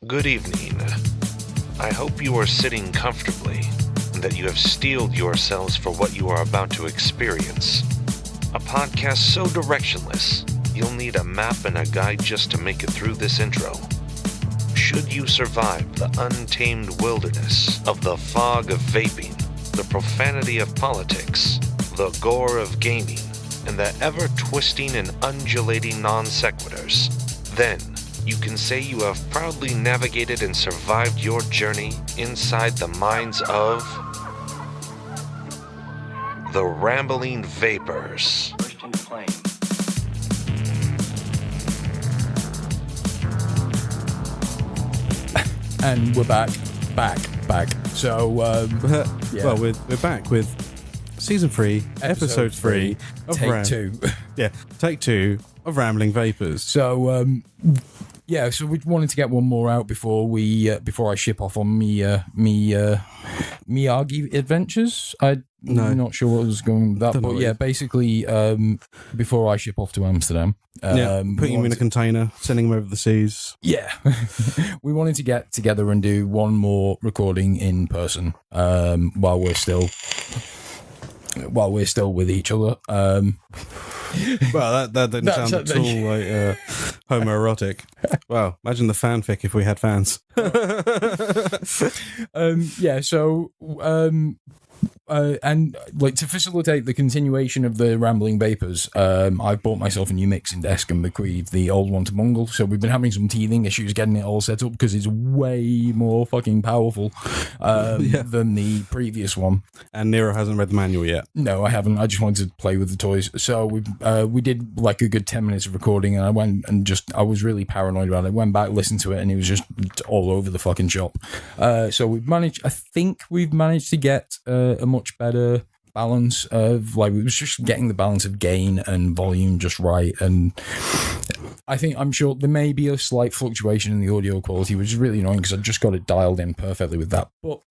Good evening. I hope you are sitting comfortably and that you have steeled yourselves for what you are about to experience. A podcast so directionless, you'll need a map and a guide just to make it through this intro. Should you survive the untamed wilderness of the fog of vaping, the profanity of politics, the gore of gaming, and the ever-twisting and undulating non-sequiturs, then you can say you have proudly navigated and survived your journey inside the minds of the Rambling Vapors. And we're back. So, yeah. Well, we're back with Season 3, Episode 3 of Take 2. Yeah, Take 2 of Rambling Vapors. So, so we wanted to get one more out before I ship off on Miyagi adventures. I'm not sure what was going with that, but yeah, basically, before I ship off to Amsterdam, putting him in a container, sending him over the seas. Yeah, we wanted to get together and do one more recording in person while we're still with each other. Well, that didn't sound at all like homoerotic. Wow, imagine the fanfic if we had fans. And like to facilitate the continuation of the Rambling Vapors, I've bought myself a new mixing desk and bequeathed the old one to Bungle. So we've been having some teething issues getting it all set up because it's way more fucking powerful than the previous one. And Nero hasn't read the manual yet. No, I haven't. I just wanted to play with the toys. So we did like a good 10 minutes of recording, and I went and I was really paranoid about it. Went back, listened to it, and it was just all over the fucking shop. So I think we've managed to get a much better balance of it was just getting the balance of gain and volume just right, and I'm sure there may be a slight fluctuation in the audio quality, which is really annoying because I've just got it dialed in perfectly with that.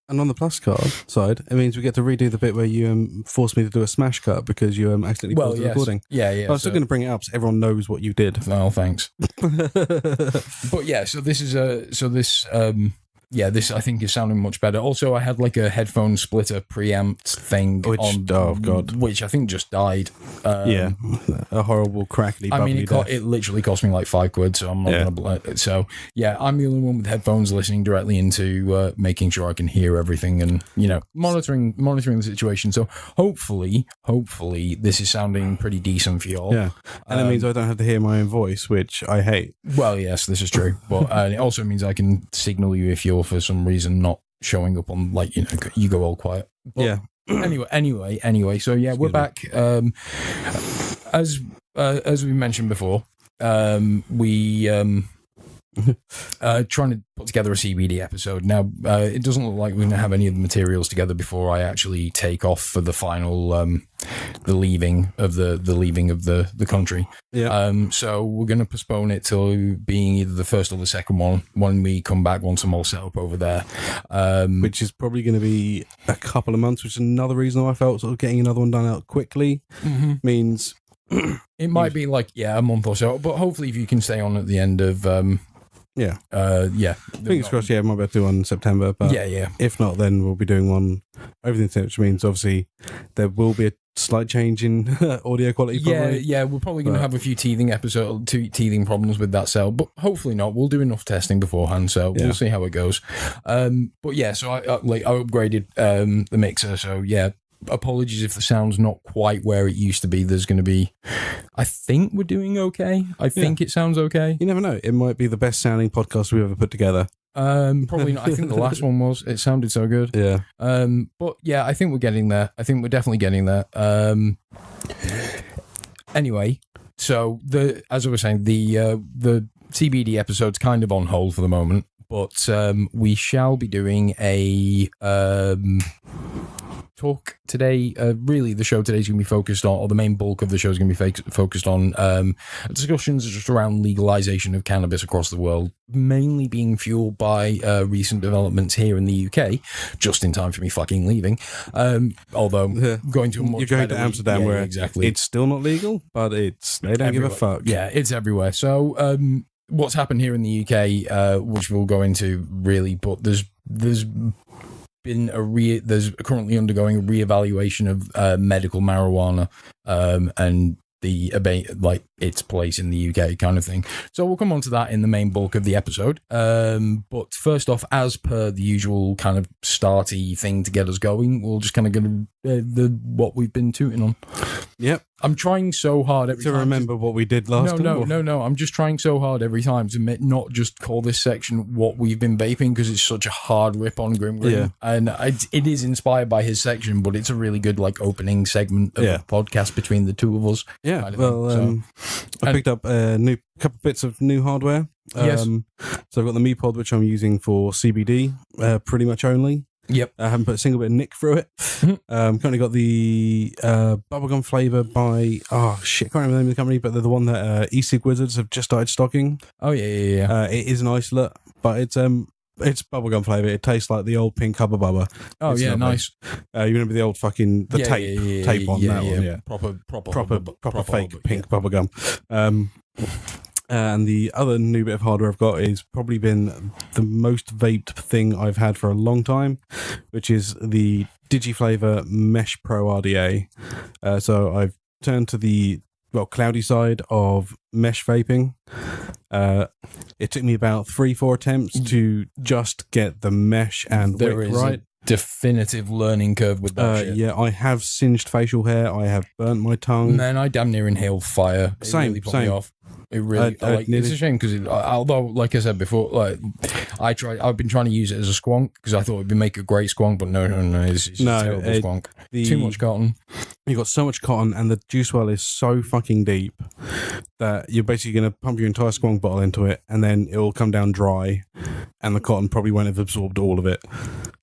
And on the plus card side, it means we get to redo the bit where you forced me to do a smash cut because you accidentally paused the recording. Yeah. But I'm still going to bring it up so everyone knows what you did. Oh, thanks. But yeah, so this I think is sounding much better. Also, I had like a headphone splitter preamp thing which I think just died. A horrible crackly bubbly it literally cost me like £5, so I'm not going to blow it. So yeah, I'm the only one with headphones listening directly into making sure I can hear everything and, monitoring the situation. So hopefully this is sounding pretty decent for y'all. Yeah, and it means I don't have to hear my own voice, which I hate. Well, yes, this is true. But it also means I can signal you if you're for some reason not showing up on you go all quiet. But yeah. Anyway. So yeah, we're back. As we mentioned before, we trying to put together a CBD episode. Now, it doesn't look like we're going to have any of the materials together before I actually take off for the final, the leaving of the country. Yeah. So we're going to postpone it till being either the first or the second one when we come back once I'm all set up over there. Which is probably going to be a couple of months, which is another reason why I felt sort of getting another one done out quickly means it might be like a month or so, but hopefully if you can stay on at the end of fingers crossed. Yeah, might be able to do one in September, but if not, then we'll be doing one over the internet, which means obviously there will be a slight change in audio quality. Probably. Yeah, we're probably going to have a few teething problems with that cell, but hopefully not. We'll do enough testing beforehand, so we'll see how it goes. But yeah, so I upgraded the mixer, so yeah. Apologies if the sound's not quite where it used to be. There's going to be... I think we're doing okay. I think it sounds okay. You never know. It might be the best sounding podcast we've ever put together. Probably not. I think the last one was. It sounded so good. Yeah. But yeah, I think we're getting there. I think we're definitely getting there. Anyway, so as I was saying, the CBD episode's kind of on hold for the moment, but we shall be doing a... talk today. Really, the show today is going to be focused on, or the main bulk of the show is going to be focused on discussions just around legalization of cannabis across the world, mainly being fueled by recent developments here in the UK, just in time for me fucking leaving. Although going to a much you're going to Amsterdam, where exactly it's still not legal, but they don't give a fuck. Yeah, it's everywhere. So what's happened here in the UK, which we'll go into really, but there's been there's currently undergoing a reevaluation of medical marijuana, and its place in the UK kind of thing. So we'll come on to that in the main bulk of the episode. But first off, as per the usual kind of starty thing to get us going, we'll just kind of go what we've been tooting on. Yep. I'm trying so hard every time to remember what we did last time. No. I'm just trying so hard every time to not just call this section what we've been vaping, because it's such a hard rip on Grim. Yeah. And it is inspired by his section, but it's a really good opening segment of a podcast between the two of us. Yeah. Kind of well, I picked up a couple bits of new hardware. Yes. So I've got the Mi Pod, which I'm using for CBD, pretty much only. Yep. I haven't put a single bit of nick through it. Currently got the bubblegum flavour by, I can't remember the name of the company, but they're the one that e-cig Wizards have just started stocking. Oh, yeah. It is an isolate, but it's bubblegum flavour. It tastes like the old pink Hubba Bubba. Oh, it's yeah, lovely. nice. You remember the old fucking, tape on that one? Yeah. Proper fake pink bubblegum. And the other new bit of hardware I've got is probably been the most vaped thing I've had for a long time, which is the DigiFlavor Mesh Pro RDA. So I've turned to the cloudy side of mesh vaping. It took me about 3-4 attempts to just get the mesh and wick right. Definitive learning curve with that shit. Yeah, I have singed facial hair. I have burnt my tongue. Man, I damn near inhaled fire. It really put me off. It really, it's a shame because although, like I said before, I've been trying to use it as a squonk because I thought it'd make a great squonk, but no, it's just a terrible squonk. Too much cotton. You got so much cotton, and the juice well is so fucking deep that you're basically going to pump your entire squonk bottle into it, and then it will come down dry, and the cotton probably won't have absorbed all of it.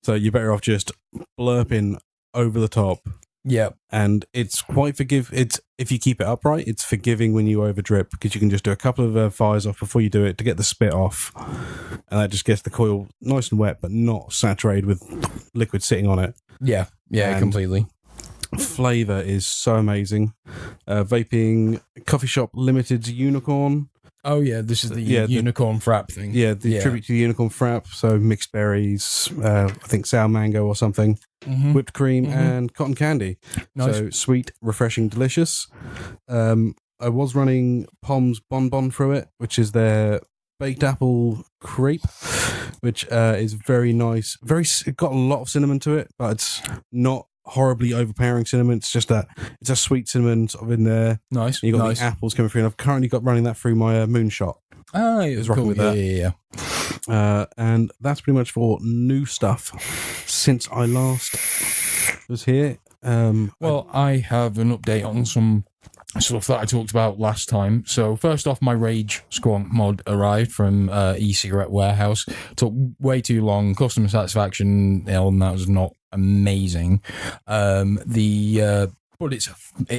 So you're better off just blurping over the top. Yeah, and it's quite It's if you keep it upright, it's forgiving when you over drip because you can just do a couple of fires off before you do it to get the spit off, and that just gets the coil nice and wet, but not saturated with liquid sitting on it. Yeah, and completely. Flavor is so amazing. Vaping Coffee Shop Limited's Unicorn. Oh yeah, this is the unicorn frap thing. Yeah, the tribute to the unicorn frap. So mixed berries, I think sour mango or something, whipped cream and cotton candy. Nice. So sweet, refreshing, delicious. I was running Pom's Bonbon through it, which is their baked apple crepe, which is very nice. It got a lot of cinnamon to it, but it's not horribly overpowering cinnamon. It's just that it's a sweet cinnamon sort of in there. Nice. And you got the apples coming through, and I've currently got running that through my Moonshot. Oh, yeah, it's rocking with that. Yeah. And that's pretty much for new stuff since I last was here. I have an update on some stuff that I talked about last time. So first off, my Rage Squonk mod arrived from e-cigarette warehouse. Took way too long. Customer satisfaction and that was not amazing. But it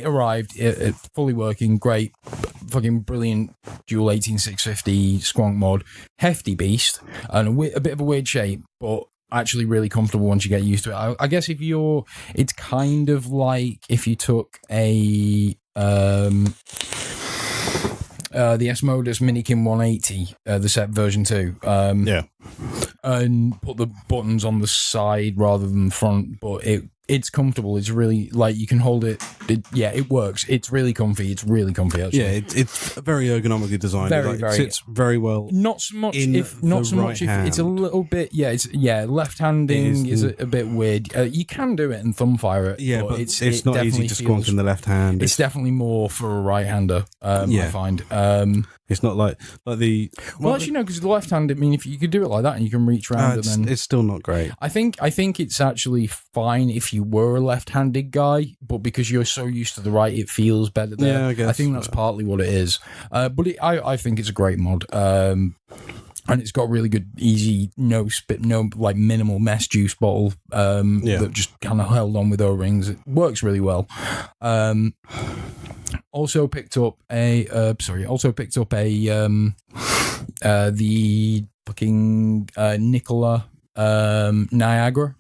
arrived. It's fully working. Great, fucking brilliant dual 18650 Squonk mod. Hefty beast and a bit of a weird shape, but actually really comfortable once you get used to it. I guess it's kind of like if you took the S-Modus Minikin 180, the set version 2. And put the buttons on the side rather than the front, but it's comfortable. It's really you can hold it. It works. It's really comfy. Actually. Yeah, it's very ergonomically designed. It sits very well. Not so much if it's a little bit. Left-handing is a bit weird. You can do it and thumb fire it. Yeah, but it's not easy to squonk in the left hand. It's definitely more for a right-hander. I find. It's not like the. Actually, no, because the left hand. I mean, if you could do it like that and you can reach around, then it's still not great. I think it's actually fine if you were a left-handed guy, but because you're so used to the right, it feels better there. Yeah, I guess. I think that's partly what it is. I think it's a great mod. And it's got really good, easy, no minimal mess juice bottle that just kind of held on with O-rings. It works really well. Also picked up the fucking Nikola Niagara,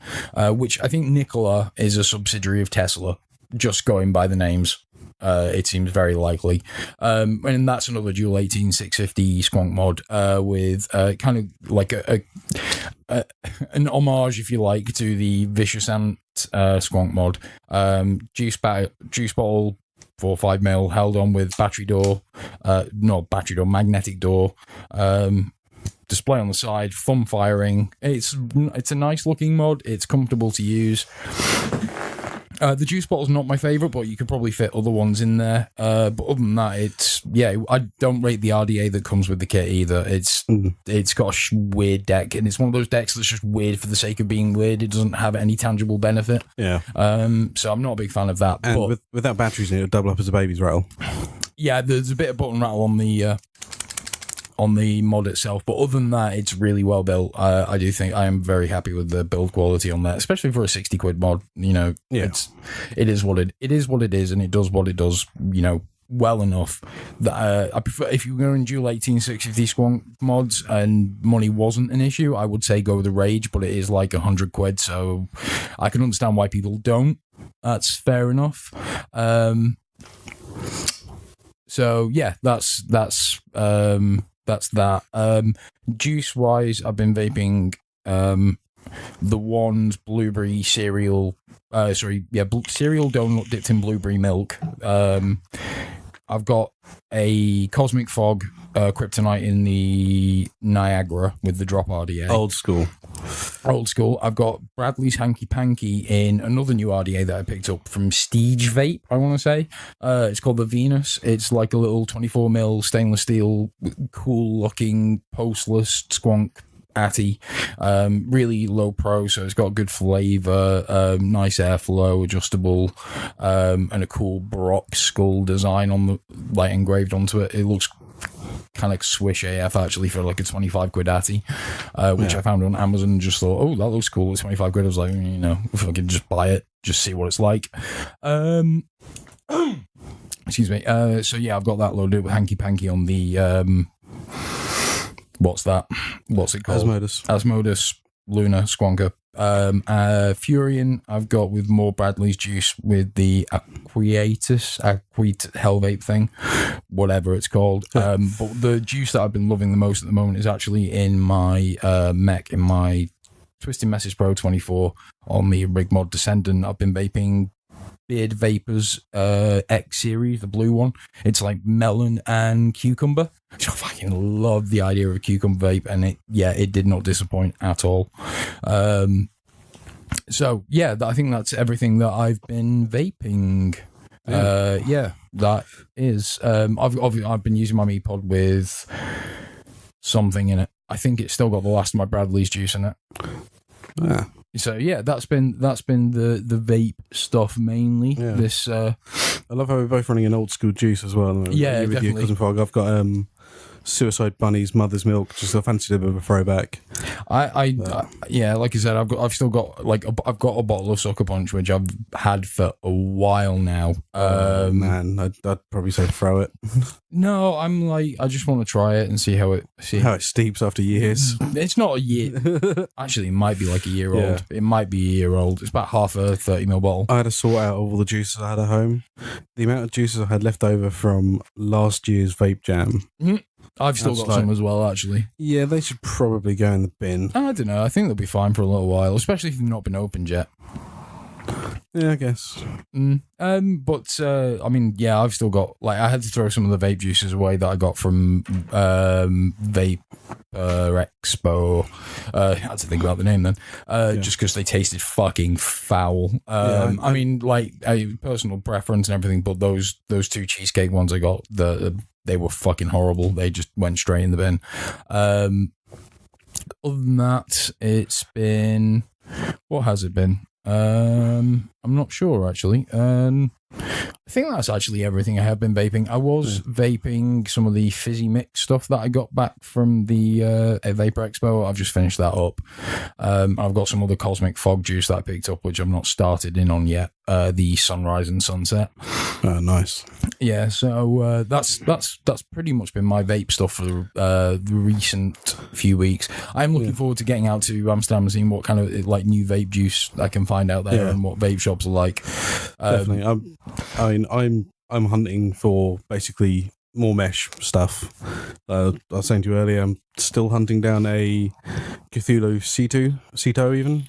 which I think Nikola is a subsidiary of Tesla. just going by the names. It seems very likely. And that's another dual 18650 squonk mod with kind of like an homage, if you like, to the Vicious Ant squonk mod. Juice bottle, 4 or 5 mil, held on with battery door, not battery door, magnetic door. Display on the side, thumb firing. It's a nice looking mod. It's comfortable to use. The juice bottle's not my favourite, but you could probably fit other ones in there. But other than that, I don't rate the RDA that comes with the kit either. It's got a weird deck, and it's one of those decks that's just weird for the sake of being weird. It doesn't have any tangible benefit. Yeah. So I'm not a big fan of that. And but, without batteries in it, it'll double up as a baby's rattle. Yeah, there's a bit of button rattle on the mod itself, but other than that, it's really well built. I do think I am very happy with the build quality on that, especially for a 60 quid mod. You know, it is what it is, and it does what it does. You know, well enough that I prefer. If you're going dual 18650 squonk mods and money wasn't an issue, I would say go with the Rage, but it is like 100 quid, so I can understand why people don't. That's fair enough. So yeah, that's that. Juice wise, I've been vaping the Wands blueberry cereal. Cereal donut dipped in blueberry milk. I've got a Cosmic Fog Kryptonite in the Niagara with the drop RDA. Old school. I've got Bradley's Hanky Panky in another new RDA that I picked up from Steege Vape, I want to say. It's called the Venus. It's like a little 24mm stainless steel, cool looking, postless squonk Atty. Really low pro, so it's got good flavour, nice airflow, adjustable, and a cool Baroque skull design on the engraved onto it. It looks kind of swish AF actually for like a 25 quid Atty, which I found on Amazon and just thought, oh, that looks cool. It's 25 quid. I was like, if I could just buy it, just see what it's like. Excuse me. So yeah, I've got that loaded with Hanky Panky on the what's it called? Asmodus Luna Squonker. Furion I've got with more Bradley's juice with the Aquit Hell Vape thing, whatever it's called. But the juice that I've been loving the most at the moment is actually in my mech, in my Twisted Message Pro 24 on the Rigmod Descendant. I've been vaping Beard Vapors X series, the blue one. It's like melon and cucumber. So I fucking love the idea of a cucumber vape, and it did not disappoint at all. So yeah, I think that's everything that I've been vaping. That is. I've been using my meat pod with something in it. I think it's still got the last of my Bradley's juice in it. Yeah. So yeah, that's been the vape stuff mainly. Yeah. This I love how we're both running an old school juice as well. Yeah, with definitely. Your Cousin Fog. I've got Suicide Bunny's Mother's Milk. Just I fancied a bit of a throwback. Yeah, like I said, I've still got I've got a bottle of Sucker Punch which I've had for a while now. Man, I'd probably say throw it. No, I'm like, I just want to try it and see how it steeps after years. It's not a year. Actually, it might be like a year old. It might be a year old. It's about half a 30ml bottle. I had to sort out all the juices I had at home. The amount of juices I had left over from last year's vape jam. Mm-hmm. I've still got some as well, actually. Yeah, they should probably go in the bin. I don't know. I think they'll be fine for a little while, especially if they've not been opened yet. Yeah, I guess. But I mean, yeah, I've still got, like, I had to throw some of the vape juices away that I got from Vape Expo. I had to think about the name then. Just because they tasted fucking foul. I mean, like, personal preference and everything, but those two cheesecake ones I got, they were fucking horrible. They just went straight in the bin. Other than that, it's been, what has it been? I'm not sure actually. I I think that's actually everything I have been vaping. I was vaping some of the fizzy mix stuff that I got back from the Vapor Expo. I've just finished that up. I've got some other Cosmic Fog juice that I picked up, which I've not started in on yet. The Sunrise and Sunset. Oh, nice. Yeah, so that's pretty much been my vape stuff for the recent few weeks. I'm looking forward to getting out to Amsterdam and seeing what kind of like new vape juice I can find out there and what vape shops are like. Definitely. I'm hunting for basically more mesh stuff. I was saying to you earlier, I'm still hunting down a Cthulhu Ceto even.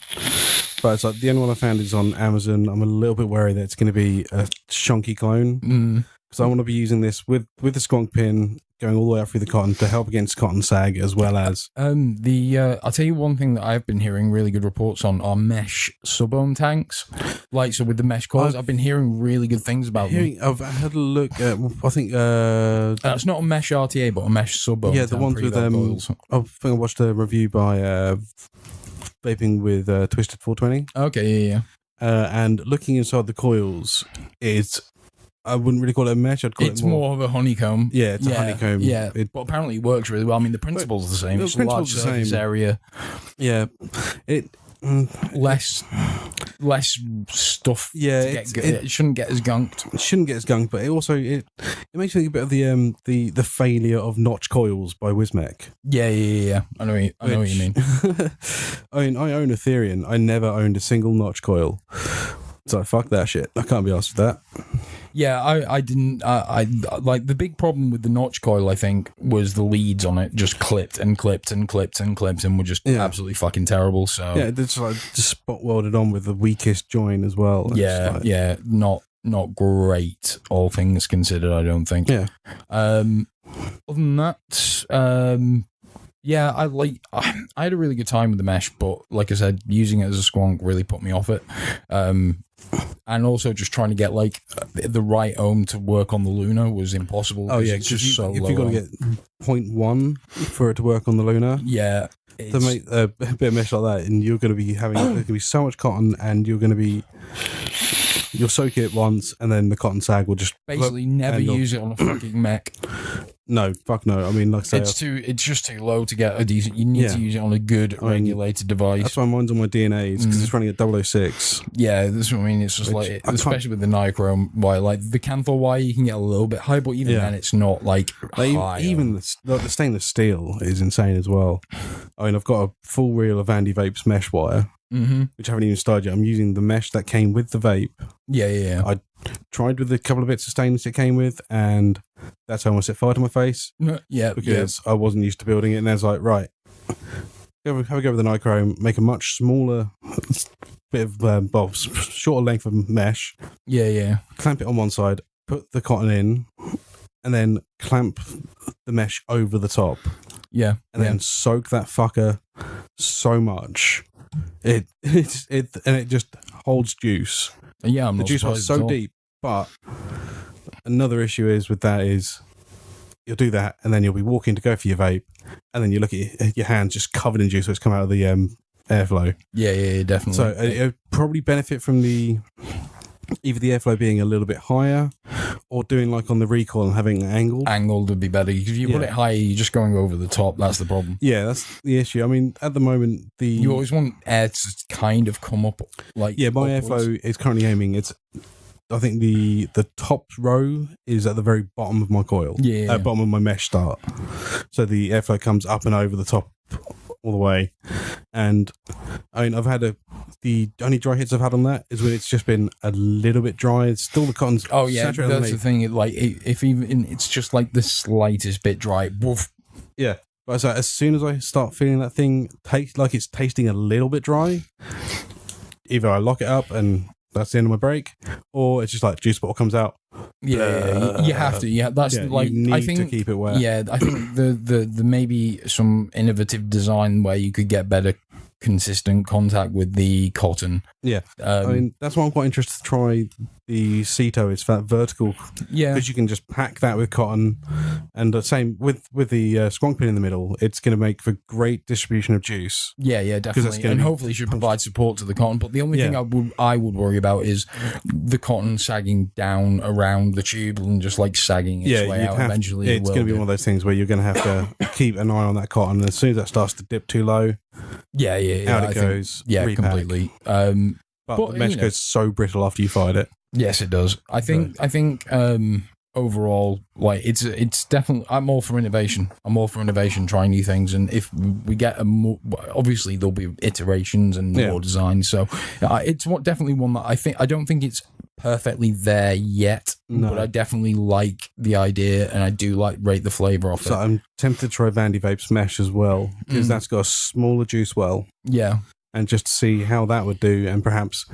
But it's like the only one I found is on Amazon. I'm a little bit worried that it's going to be a shonky clone. Because I want to be using this with the squonk pin going all the way up through the cotton to help against cotton sag, as well as I'll tell you one thing that I've been hearing really good reports on are mesh sub-ohm tanks. Like, so with the mesh coils, I've been hearing really good things about them. I've had a look at, I think it's not a mesh RTA, but a mesh sub-ohm. Yeah, the ones with coils. I think I watched a review by Vaping with Twisted 420. Okay, yeah. And looking inside the coils, I wouldn't really call it a mesh. I'd call it's it more of a honeycomb. Yeah, it's a honeycomb. Yeah, but apparently it works really well. I mean, the principle's the same. It's a large surface area. Yeah, less stuff. Yeah, it shouldn't get as gunked. It shouldn't get as gunked, but it makes me think a bit of the failure of notch coils by Wismec. Yeah. I know what you mean. I mean, I own a Therian. I never owned a single notch coil. So fuck that shit. I can't be asked for that. Yeah, I didn't. I like the big problem with the notch coil. I think was the leads on it just clipped and were just absolutely fucking terrible. So yeah, it's like just spot welded on with the weakest join as well. Not great, all things considered. I don't think. Yeah. Other than that, yeah, I had a really good time with the mesh, but like I said, using it as a squonk really put me off it. And also just trying to get like the right ohm to work on the Luna was impossible. Oh yeah, it's just so if low. You've got to get 0.1 for it to work on the Luna. Yeah. To make a bit of mesh like that, and you're going to be having there's going to be so much cotton, and you'll soak it once, and then the cotton sag will just basically never use it on a fucking mech. No, fuck no. I mean, like I say, it's just too low to get a decent. You need to use it on a good regulated device. That's why mine's on my DNAs because it's running at 006. Yeah, that's what I mean. It's just especially with the nichrome wire, like the Canthor wire, you can get a little bit high, but even then, it's not like high. Even the stainless steel is insane as well. I mean, I've got a full reel of Andy Vape's mesh wire, which I haven't even started yet. I'm using the mesh that came with the vape. Yeah. I tried with a couple of bits of stainless it came with, and that's how I set fire to my face. Yeah, because I wasn't used to building it, and I was like, right, have a go with the nichrome, make a much smaller bit of shorter length of mesh. Yeah. Clamp it on one side, put the cotton in, and then clamp the mesh over the top. Yeah, and then soak that fucker so much. It just holds juice. Yeah, the juice was so deep. But another issue is with that is you'll do that, and then you'll be walking to go for your vape, and then you look at your hands just covered in juice, so it's come out of the airflow. Yeah, definitely. So it'll probably benefit from either the airflow being a little bit higher, or doing like on the recoil and having it angled. Angled would be better. If you put it higher, you're just going over the top. That's the problem. Yeah, that's the issue. I mean, at the moment, you always want air to kind of come up. Like my upwards. airflow is currently aiming. I think the top row is at the very bottom of my coil. Yeah. Bottom of my mesh start. So the airflow comes up and over the top all the way. And I mean, I've had the only dry hits I've had on that is when it's just been a little bit dry. It's still the cotton's saturated. That's the thing. Like if even it's just like the slightest bit dry. Woof. Yeah. But so as soon as I start feeling that thing taste like it's tasting a little bit dry, either I lock it up and that's the end of my break, or it's just like juice bottle comes out. Yeah, you have to. Yeah, that's like you need I think to keep it wet. Yeah, I think the maybe some innovative design where you could get better consistent contact with the cotton. Yeah, I mean that's why I'm quite interested to try the Ceto is that vertical, Yeah. because you can just pack that with cotton, and the same with the squonk pin in the middle. It's going to make for great distribution of juice. Yeah, definitely, and hopefully should provide support to the cotton. But the only thing I would worry about is the cotton sagging down around the tube and just like sagging its way out. Eventually, it's going to be one of those things where you're going to have to keep an eye on that cotton. And as soon as that starts to dip too low, out it goes. Repack. Completely. But the mesh goes so brittle after you fired it. Yes, it does. I think overall, like it's definitely. I'm all for innovation. Trying new things, and if we get obviously there'll be iterations and more designs. So it's definitely one that I don't think it's perfectly there yet, but I definitely like the idea, and I do rate the flavor off it. So I'm tempted to try Vandy Vape's mesh as well, because that's got a smaller juice well. Yeah. And just to see how that would do, and perhaps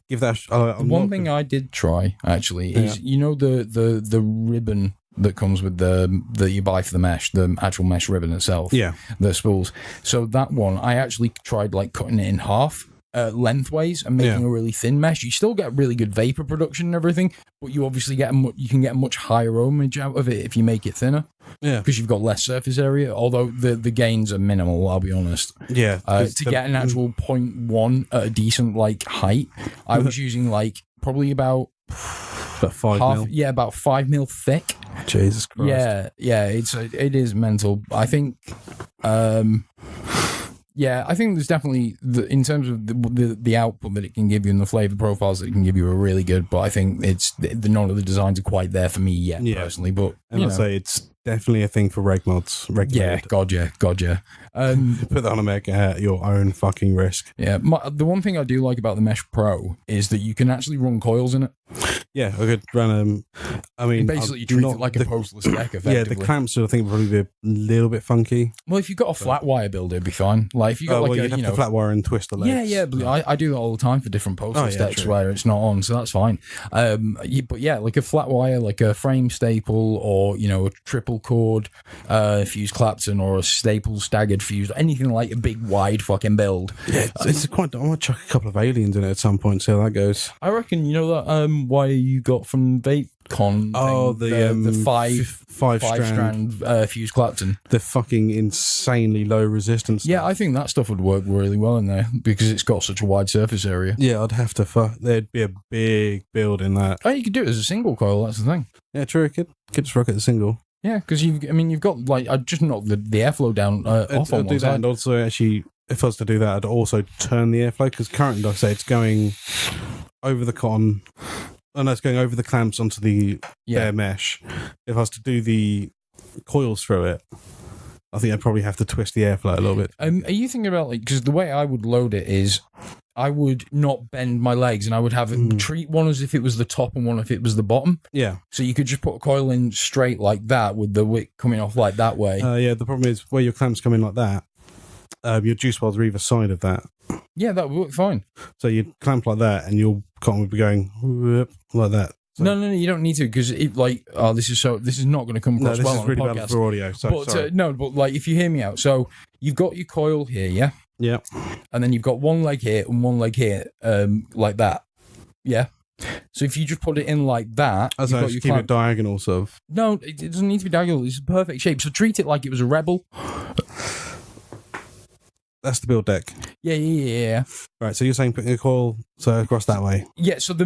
give that. One thing I did try actually is the ribbon that comes with that you buy for the mesh, the actual mesh ribbon itself. Yeah, the spools. So that one I actually tried cutting it in half. Lengthways and making a really thin mesh. You still get really good vapor production and everything, but you obviously you can get a much higher ohmage out of it if you make it thinner. Yeah, because you've got less surface area. Although the gains are minimal, I'll be honest. Yeah, to get an actual 0.1 at a decent height, I was using probably about 5 mil. Yeah, about 5 mil thick. Jesus Christ. Yeah, it is mental. I think. Yeah, I think there's definitely, in terms of the output that it can give you and the flavor profiles that it can give you are really good, but I think none of the designs are quite there for me yet, personally. But I'd say it's definitely a thing for reg mods. Yeah, God, yeah. Put that on a mega at your own fucking risk. Yeah, the one thing I do like about the Mesh Pro is that you can actually run coils in it. Yeah, I could run basically you treat it like a postless deck, effectively. Yeah, the clamps I think would probably be a little bit funky. Well, if you've got a flat wire builder, it'd be fine. If you got you'd have to flat wire and twist the legs. Yeah, but I do that all the time for different postless decks where it's not on, so that's fine. But yeah, a flat wire, a frame staple, or a triple cord fuse Clapton, or a staple staggered fuse, anything like a big wide fucking build. Yeah, it's quite. I might chuck a couple of aliens in it at some point, see how that goes. I reckon that wire you got from VapeCon. The five strand fuse Clapton. The fucking insanely low resistance. Yeah, I think that stuff would work really well in there because it's got such a wide surface area. Yeah, I'd have to. There'd be a big build in that. Oh, you could do it as a single coil. That's the thing. Yeah, true. Could just rock it as a single. Yeah, because you've got I just knocked the airflow down off on one side. And also, actually, if I was to do that, I'd also turn the airflow, because currently, like I say, it's going over the cotton. And it's going over the clamps onto the bare mesh. If I was to do the coils through it, I think I'd probably have to twist the airflow a little bit. Are you thinking about because the way I would load it is I would not bend my legs, and I would have it treat one as if it was the top and one if it was the bottom. Yeah. So you could just put a coil in straight like that with the wick coming off like that way. Yeah, the problem is where your clamps come in like that, your juice wells are either side of that. Yeah, that would work fine. So you'd clamp like that, and your cotton would be going whoop, like that. So. No, you don't need to, because this is not going to come across well on the podcast. This is really bad for audio. So, sorry. But if you hear me out, so you've got your coil here, yeah? Yeah. And then you've got one leg here and one leg here, like that. Yeah. So if you just put it in like that, as I keep it diagonal, sort of. No, it doesn't need to be diagonal. It's a perfect shape. So treat it like it was a Rebel. That's the build deck. Yeah. Right, so you're saying putting a coil across that way? Yeah. So the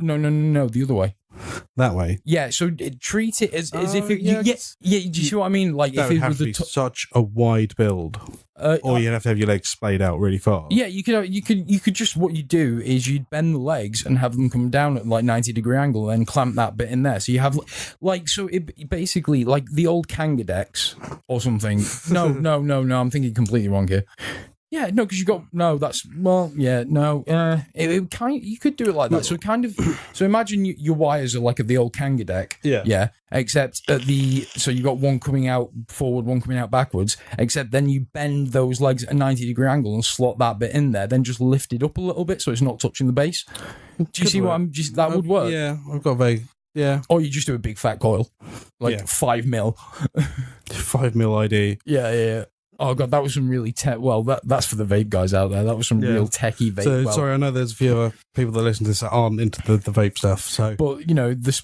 no, the other way. That way. Yeah. So treat it as if it. Yeah. Do you see what I mean? Like that if would it was have to be such a wide build, or you'd have to have your legs splayed out really far. Yeah, you could just, what you do is you'd bend the legs and have them come down at 90-degree angle, and then clamp that bit in there. So you have it basically like the old Kanga decks or something. No, I'm thinking completely wrong here. Yeah, no, because you got it kind. You could do it like that. So so imagine your wires are like the old Kanga deck. Yeah. Except so you got one coming out forward, one coming out backwards. Except then you bend those legs at a 90-degree angle and slot that bit in there. Then just lift it up a little bit so it's not touching the base. Do you see what I'm? That would work. Yeah, I've got vague. Yeah. Or you just do a big fat coil, 5 mil. 5 mil ID. Yeah. Oh god, that was some really that's for the vape guys out there. That was some real techie vape. So sorry, I know there's a few people that listen to this aren't into the vape stuff. So, but you know, the It's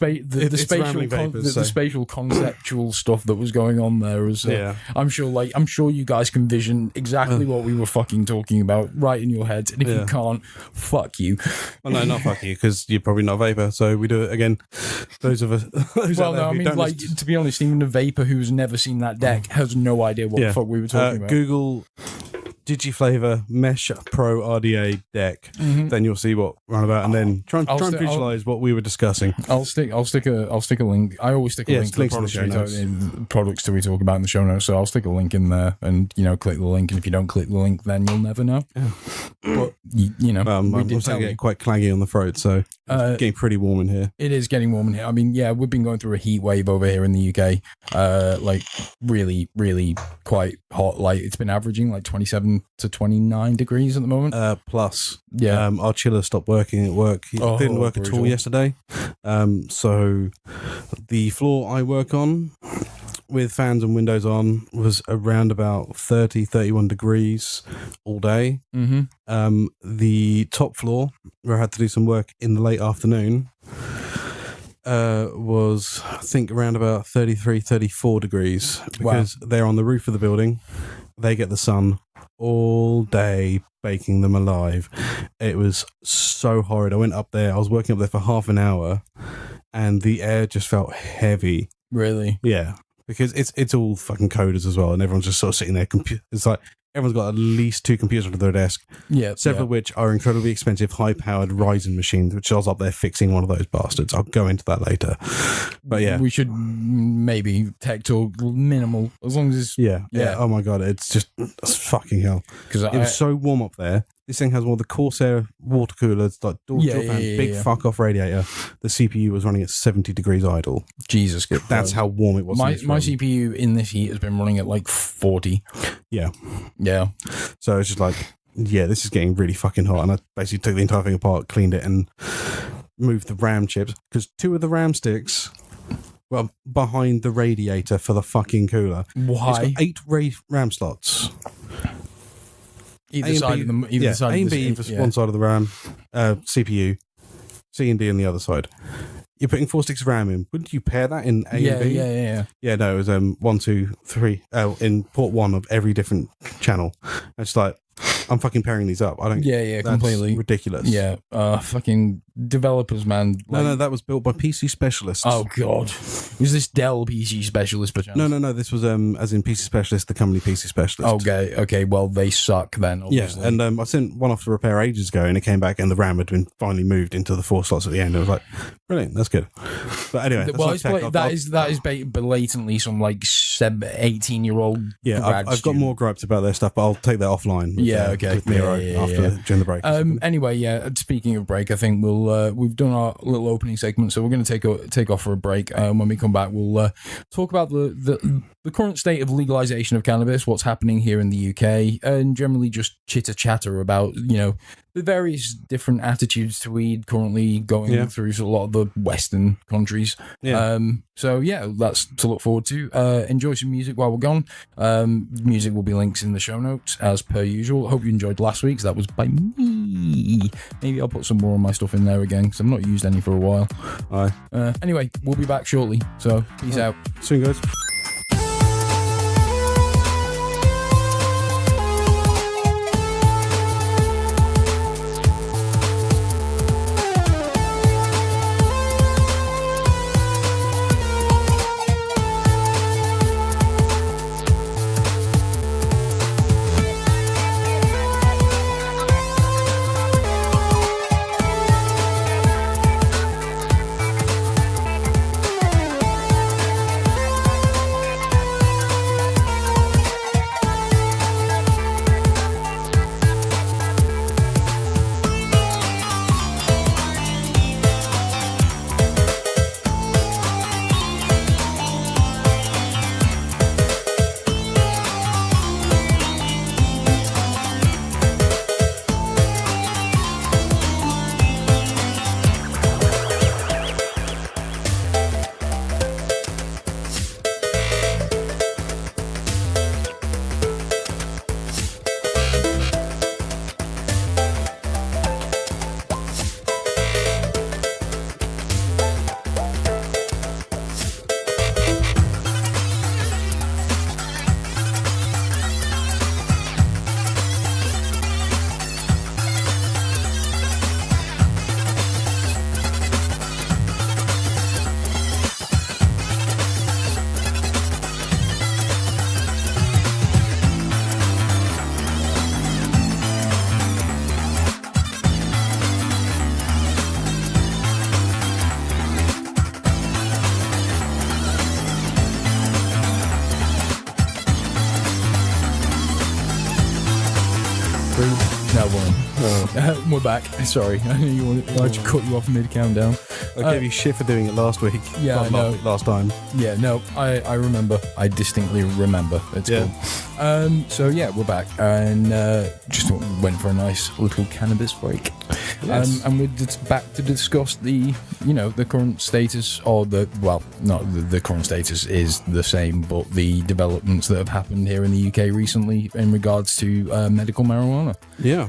spatial rambling vapors, the so. spatial conceptual stuff that was going on there was. Yeah. I'm sure you guys can vision exactly what we were fucking talking about right in your heads, and if you can't, fuck you. well, no, not fuck you, because you're probably not a vapor. So we do it again. Those of us. Those Well, out there no, I who mean, don't like, listen to be honest, even a vapor who's never seen that deck has no idea what the fuck we were talking about. Google DigiFlavor Mesh Pro RDA deck, then you'll see what we're on about, and then try and visualize what we were discussing. I'll stick a link. I always stick a link to the links in the show notes. products that we talk about in the show notes. So I'll stick a link in there, and click the link. And if you don't click the link, then you'll never know. Yeah. But I'm we did starting tell to you. get quite claggy on the throat, so it's getting pretty warm in here. It is getting warm in here. I mean, yeah, we've been going through a heat wave over here in the UK. Like really, really quite hot. Like it's been averaging like 27 to 29 degrees at the moment. Plus, Yeah. our chiller stopped working at work. It didn't work at all brutal. yesterday. So the floor I work on, with fans and windows on, was around about 30, 31 degrees all day. Mm-hmm. The top floor, where I had to do some work in the late afternoon, was, I think, around about 33, 34 degrees, because they're on the roof of the building. They get the sun all day, baking them alive. It was so horrid. I went up there, I was working up there for half an hour, and the air just felt heavy. Really? Yeah, because it's all fucking coders as well, and everyone's just sort of sitting there. It's like everyone's got at least 2 computers under their desk. Yeah. Several of which are incredibly expensive, high-powered Ryzen machines, which I was up there fixing one of those bastards. I'll go into that later. But yeah. We should maybe tech talk minimal, as long as it's... Yeah. Oh my God, it's fucking hell. Because It was so warm up there. This thing has one of the Corsair water coolers, like dual fan, big fuck off radiator. The CPU was running at 70 degrees idle. Jesus. That's how warm it was. My CPU in this heat has been running at like 40. Yeah. Yeah. So it's just like, yeah, this is getting really fucking hot. And I basically took the entire thing apart, cleaned it, and moved the RAM chips, because 2 of the RAM sticks were behind the radiator for the fucking cooler. Why? It's got 8 RAM slots. Either side of them. Either side A and of B the, for one side of the RAM, CPU, C and D on the other side. You're putting 4 sticks of RAM in. Wouldn't you pair that in A and B? Yeah. Yeah, no, it was 1, 2, 3 in port 1 of every different channel. It's like, I'm fucking pairing these up. I don't. Yeah, that's completely ridiculous. Yeah, fucking developers, man. Like, No, that was built by PC specialists. Oh God, was this Dell PC specialist? No. This was as in PC specialist, the company PC specialist. Okay. Well, they suck then. Obviously. Yeah, and I sent one off to repair ages ago, and it came back, and the RAM had been finally moved into the 4 slots at the end. I was like, brilliant, that's good. But anyway, that is blatantly some like 18-year-old. Yeah, I've got more gripes about their stuff, but I'll take that offline. With Miro during the break. Anyway, yeah. Speaking of break, I think we've done our little opening segment, so we're going to take off for a break. When we come back, we'll talk about the current state of legalization of cannabis, what's happening here in the UK, and generally just chitter chatter about the various different attitudes to weed currently going through a lot of the Western countries. Yeah. So yeah, that's to look forward to. Enjoy some music while we're gone. Music will be links in the show notes as per usual. Hope you enjoyed last week's. That was by me. Maybe I'll put some more of my stuff in there again, because I've not used any for a while. Aye. Anyway, we'll be back shortly. So peace out. Soon, guys. No, we're back. Sorry, I knew you wanted. I just cut you off mid countdown. I gave you shit for doing it last week. Yeah, I know. Last time. Yeah, no, I remember. I distinctly remember. It's cool. So yeah, we're back and just went for a nice little cannabis break. Yes. And we're back to discuss the current status, or the current status is the same, but the developments that have happened here in the UK recently in regards to medical marijuana. Yeah.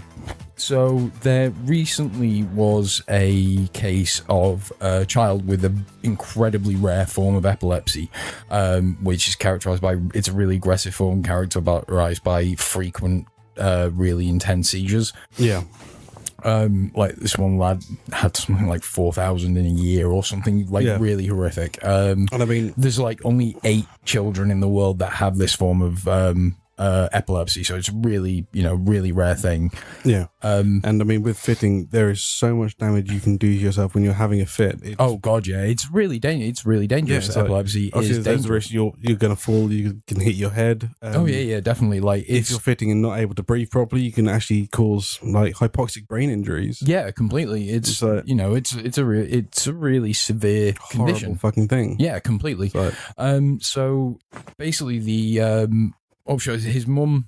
So there recently was a case of a child with an incredibly rare form of epilepsy, which is characterized by, it's a really aggressive form characterized by frequent, really intense seizures. Yeah. Like this one lad had something like 4,000 in a year or something, really horrific. And I mean, there's like only 8 children in the world that have this form of epilepsy, so it's really really rare thing. Yeah. And I mean, with fitting, there is so much damage you can do to yourself when you're having a fit. Oh god, yeah, it's really dangerous. It's really dangerous. Epilepsy is dangerous. You're gonna fall. You can hit your head. Definitely. Like if you're fitting and not able to breathe properly, you can actually cause like hypoxic brain injuries. Yeah, completely. It's it's a really severe condition. Fucking thing. Yeah, completely. So basically, the his mum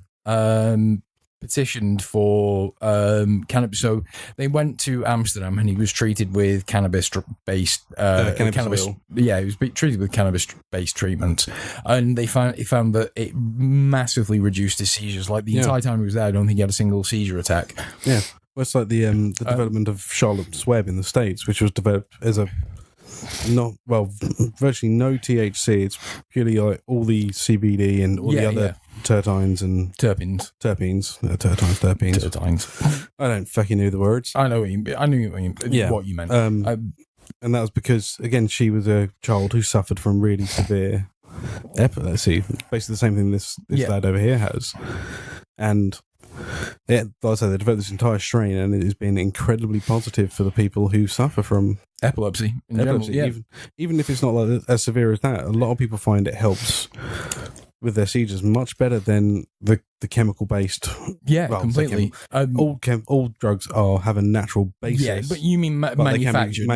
petitioned for cannabis. So they went to Amsterdam and he was treated with cannabis-based cannabis. Oil. Yeah, he was treated with cannabis-based treatment, and he found that it massively reduced his seizures. Like the entire time he was there, I don't think he had a single seizure attack. Yeah, well, it's like the development of Charlotte's Web in the States, which was developed as a virtually no THC. It's purely like all the CBD and all the other terpenes and terpenes. I don't fucking know the words. I knew what you meant. And that was because, again, she was a child who suffered from really severe epilepsy. Basically the same thing this lad over here has. And like I said, they developed this entire strain, and it has been incredibly positive for the people who suffer from epilepsy. General, even if it's not like as severe as that, a lot of people find it helps with their seizures much better than the chemical based. Yeah, completely. All drugs have a natural basis. Yeah, but you mean manufactured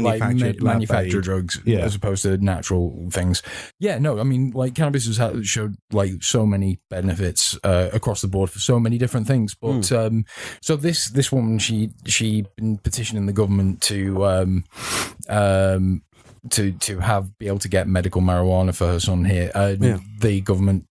drugs as opposed to natural things. Yeah, no, I mean, like cannabis has showed like so many benefits across the board for so many different things. But so this woman, she been petitioning the government to be able to get medical marijuana for her son here. The government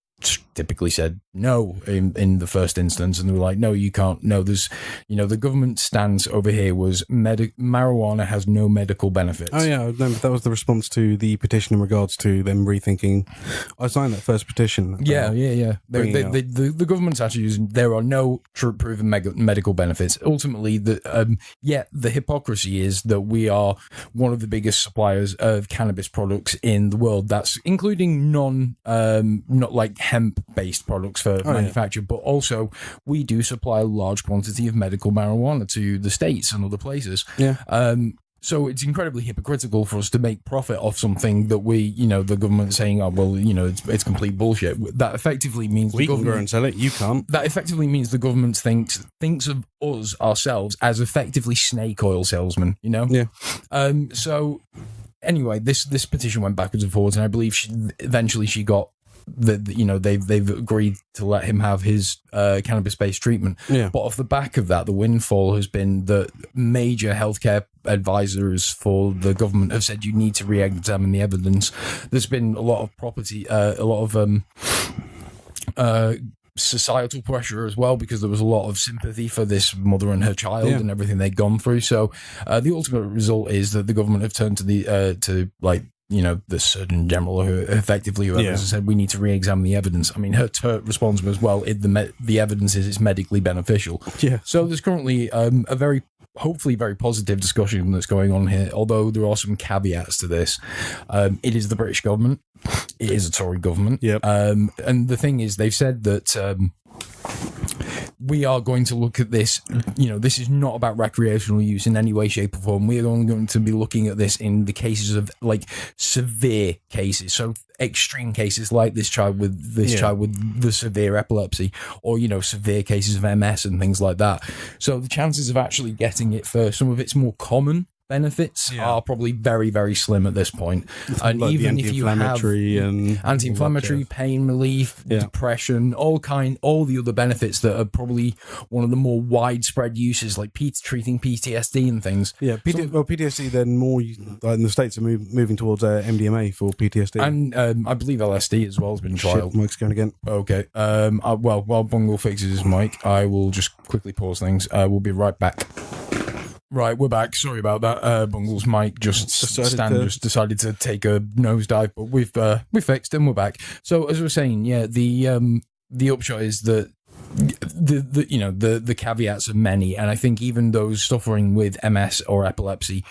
typically said no in the first instance, and they were like, no, you can't. No, there's the government stance over here was marijuana has no medical benefits. Oh yeah, that was the response to the petition in regards to them rethinking. I signed that first petition. The government's actually using there are no proven medical benefits. Ultimately, the hypocrisy is that we are one of the biggest suppliers of cannabis products in the world. That's including not like hemp based products for manufacture, but also we do supply a large quantity of medical marijuana to the States and other places. So it's incredibly hypocritical for us to make profit off something that we, the government saying, oh, well, it's complete bullshit. That effectively means we can go and sell it, you can't. That effectively means the government thinks of us, ourselves, as effectively snake oil salesmen, So anyway, this petition went backwards and forwards, and I believe eventually she got they've agreed to let him have his cannabis-based treatment. But off the back of that, the windfall has been that major healthcare advisors for the government have said you need to re-examine the evidence. There's been a lot of societal pressure as well, because there was a lot of sympathy for this mother and her child and everything they'd gone through. So the ultimate result is that the government have turned to the Surgeon General, who has said we need to re-examine the evidence. I mean, her response was, well, the evidence is it's medically beneficial. Yeah. So there's currently hopefully very positive discussion that's going on here, although there are some caveats to this. It is the British government. It is a Tory government. Yep. And the thing is, they've said that we are going to look at this. This is not about recreational use in any way, shape, or form. We are only going to be looking at this in the cases of like severe cases, so extreme cases like this child with the severe epilepsy, or severe cases of MS and things like that. So the chances of actually getting it for some of its more common benefits are probably very, very slim at this point. And like even if you have anti-inflammatory, pain relief, depression, all the other benefits that are probably one of the more widespread uses, like treating PTSD and things. Yeah, PTSD then more like in the States are moving towards MDMA for PTSD, and I believe LSD as well has been trialed. Mike's going again. Okay. While Bungle fixes his mic, I will just quickly pause things. We'll be right back. Right, we're back. Sorry about that. Bungle's mic just decided to take a nosedive, but we fixed and we're back. So as we're saying, the upshot is that the caveats are many, and I think even those suffering with MS or epilepsy,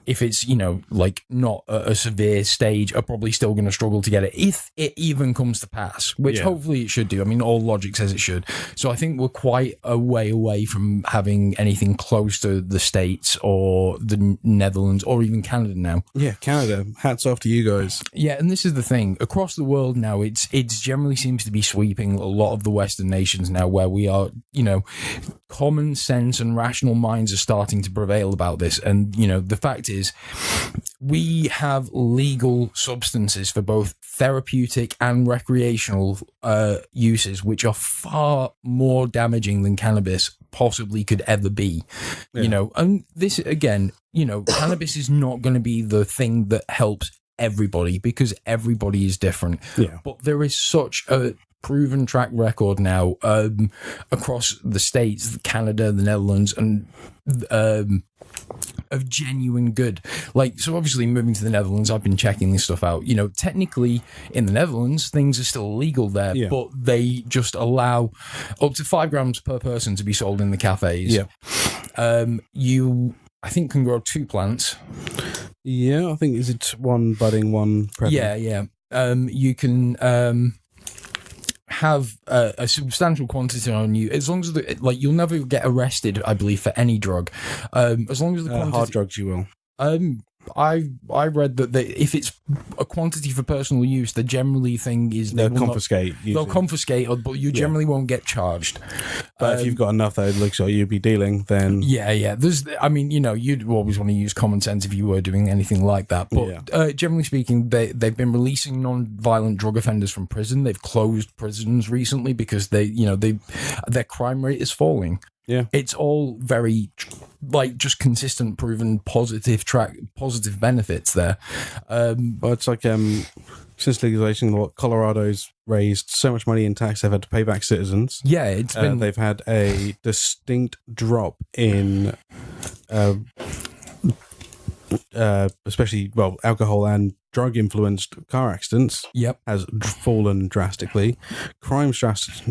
if it's like not a severe stage, are probably still going to struggle to get it if it even comes to pass, which hopefully it should do. I mean, all logic says it should. So I think we're quite a way away from having anything close to the States or the Netherlands or even Canada now. Yeah, Canada. Hats off to you guys. Yeah, and this is the thing. Across the world now, it's generally seems to be sweeping a lot of the Western nations now, where we are, common sense and rational minds are starting to prevail about this. And, the fact is, we have legal substances for both therapeutic and recreational uses, which are far more damaging than cannabis possibly could ever be. And this, again, cannabis is not going to be the thing that helps everybody, because everybody is different. But there is such a proven track record now across the States, Canada, the Netherlands, and of genuine good. Like, so obviously moving to the Netherlands, I've been checking this stuff out. Technically in the Netherlands, things are still legal there, but they just allow up to 5 grams per person to be sold in the cafes. You, I think, can grow 2 plants. Yeah, I think is it one budding, one pregnant? Yeah. You can have a substantial quantity on you, as long as you'll never get arrested, I believe, for any drug, as long as the quantity, hard drugs you will. I read that if it's a quantity for personal use, the generally thing is they'll confiscate. They'll confiscate, but you generally won't get charged. But if you've got enough that it looks like you'd be dealing, then There's, you'd always want to use common sense if you were doing anything like that. But generally speaking, they've been releasing non-violent drug offenders from prison. They've closed prisons recently because their crime rate is falling. Yeah, it's all very just consistent, proven positive benefits there. But it's like since legalization, Colorado's raised so much money in tax they've had to pay back citizens. Yeah, it's been they've had a distinct drop in especially alcohol and drug influenced car accidents. Has fallen drastically. Crime's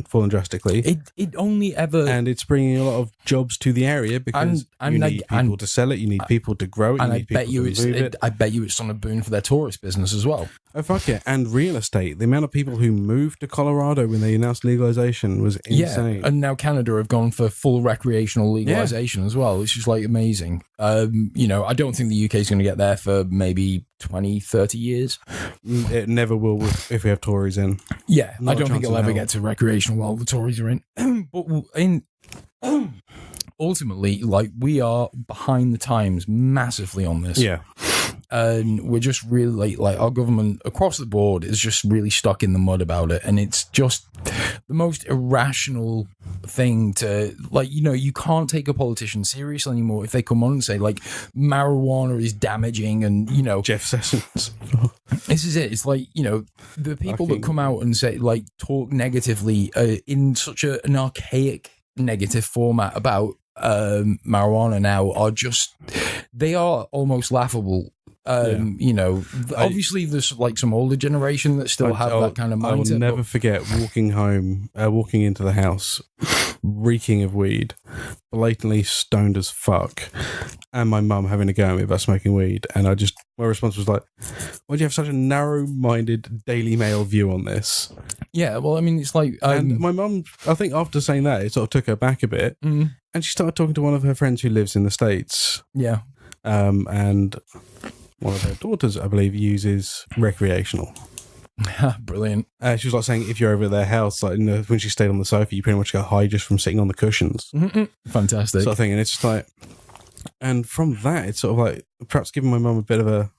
fallen drastically. It only ever, and it's bringing a lot of jobs to the area because you need people to sell it, you need people to grow it, and I bet you it's on a boon for their tourist business as well. Oh fuck yeah! And real estate. The amount of people who moved to Colorado when they announced legalization was insane. Yeah, and now Canada have gone for full recreational legalization as well. It's just amazing. I don't think the UK is going to get there for maybe 20, 30 years. It never will if we have Tories in. Yeah, I don't think it'll ever get to recreational while the Tories are in. But ultimately, we are behind the times massively on this. Yeah. And we're just really our government across the board is just really stuck in the mud about it, and it's just the most irrational thing to you can't take a politician seriously anymore if they come on and say marijuana is damaging, and Jeff Sessions. This is it. It's the people that come out and say talk negatively in such an archaic negative format about marijuana now they are almost laughable. You know, obviously there's like some older generation that still have that kind of mindset. I will never forget walking into the house, reeking of weed, blatantly stoned as fuck, and my mum having a go at me about smoking weed, and my response was like, "Why do you have such a narrow-minded Daily Mail view on this?" Yeah, well, I mean, it's like, and my mum, I think after saying that, it sort of took her back a bit, and she started talking to one of her friends who lives in the States. Yeah, and one of her daughters, I believe, uses recreational. Brilliant. She was like saying, if you're over at their house, like, you know, when she stayed on the sofa, you pretty much got high just from sitting on the cushions. Fantastic. Sort of thing. And it's just like, and from that, it's sort of like perhaps giving my mum a bit of a,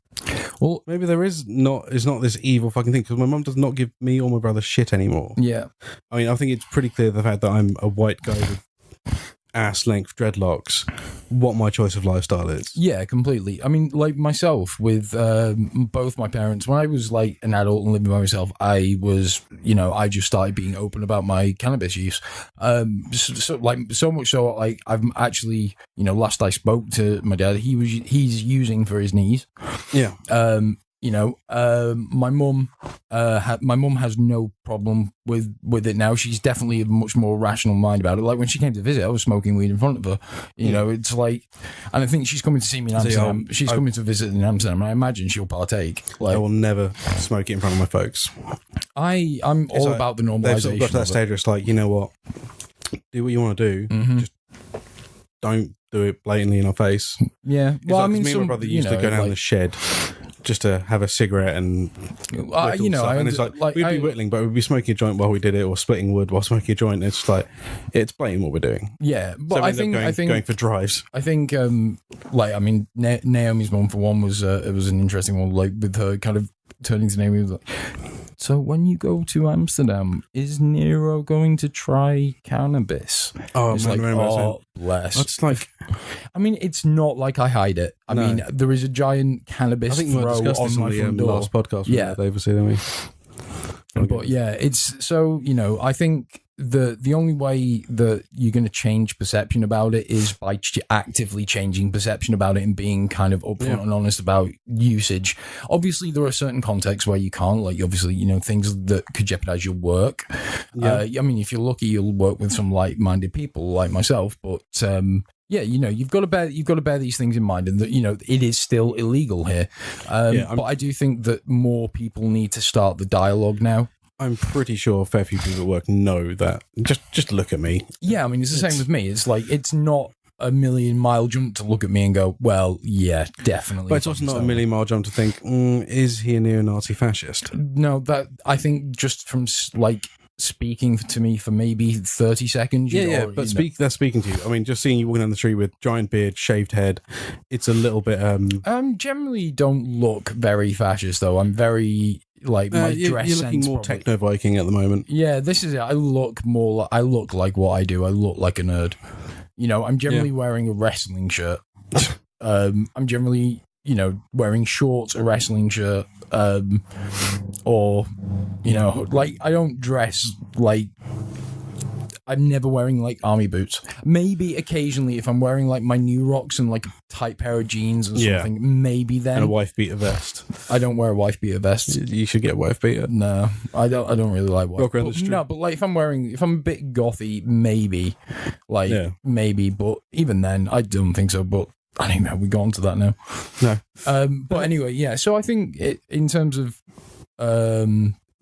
well, maybe it's not this evil fucking thing, because my mum does not give me or my brother shit anymore. Yeah. I mean, I think it's pretty clear the fact that I'm a white guy with ass-length dreadlocks, what my choice of lifestyle is. Yeah, completely. I mean, like myself, with both my parents, when I was like an adult and living by myself, I was, you know, I just started being open about my cannabis use. So much so, like, I've actually, you know, last I spoke to my dad, he's using for his knees. Yeah. You know, my mum has no problem with it now. She's definitely a much more rational mind about it. Like when she came to visit, I was smoking weed in front of her. You know, it's like, and I think she's coming to see me in Amsterdam. She's coming to visit in Amsterdam, and I imagine she'll partake. Like, I will never smoke it in front of my folks. I'm all about the normalization. They've sort of got to that stage where it's like, you know what, do what you want to do, just don't do it blatantly in our face. Yeah, well, like, I mean, me and my brother used to go down the shed just to have a cigarette and you know, and it's like we'd be whittling, but we'd be smoking a joint while we did it, or splitting wood while smoking a joint. It's just like, it's blatant what we're doing. Yeah, but so I think going for drives. I think like, I mean, Naomi's mum for one was it was an interesting one, like with her kind of turning to Naomi, like, so when you go to Amsterdam, is Nero going to try cannabis? Oh, it's man, like, oh, bless. It's like, I mean, it's not like I hide it. I mean, there is a giant cannabis throw on my front door. Last podcast. Yeah, they were saying me. But yeah, it's so, you know, I think the only way that you're going to change perception about it is by actively changing perception about it and being kind of upfront and honest about usage. Obviously, there are certain contexts where you can't, like, obviously, you know, things that could jeopardize your work. I mean, if you're lucky, you'll work with some like-minded people like myself, but yeah, you know, you've got to bear these things in mind, and that, you know, it is still illegal here. But I do think that more people need to start the dialogue now. I'm pretty sure a fair few people at work know that. Just look at me. Yeah, I mean, it's the same with me. It's like, it's not a million-mile jump to look at me and go, well, yeah, definitely. But it's also not a million-mile jump to think, is he a neo-Nazi fascist? No, that, I think just from, like, speaking to me for maybe 30 seconds. But that's speaking to you. I mean, just seeing you walking down the street with giant beard, shaved head, it's a little bit... generally don't look very fascist, though. I'm very... like my dress you're sense, looking more techno Viking at the moment. Yeah, this is it. I look like what I do. I look like a nerd. You know, I'm generally wearing a wrestling shirt. I'm generally, you know, wearing shorts, a wrestling shirt, or, you know, like, I don't dress like, I'm never wearing like army boots. Maybe occasionally if I'm wearing like my new rocks and like a tight pair of jeans or something, maybe then. And a wife beater vest. I don't wear a wife beater vest. You should get a wife beater. No, I don't really like wife. No, but like if I'm a bit gothy, maybe, maybe. But even then, I don't think so. But I don't know. We go on to that now. No. But anyway, yeah. So I think in terms of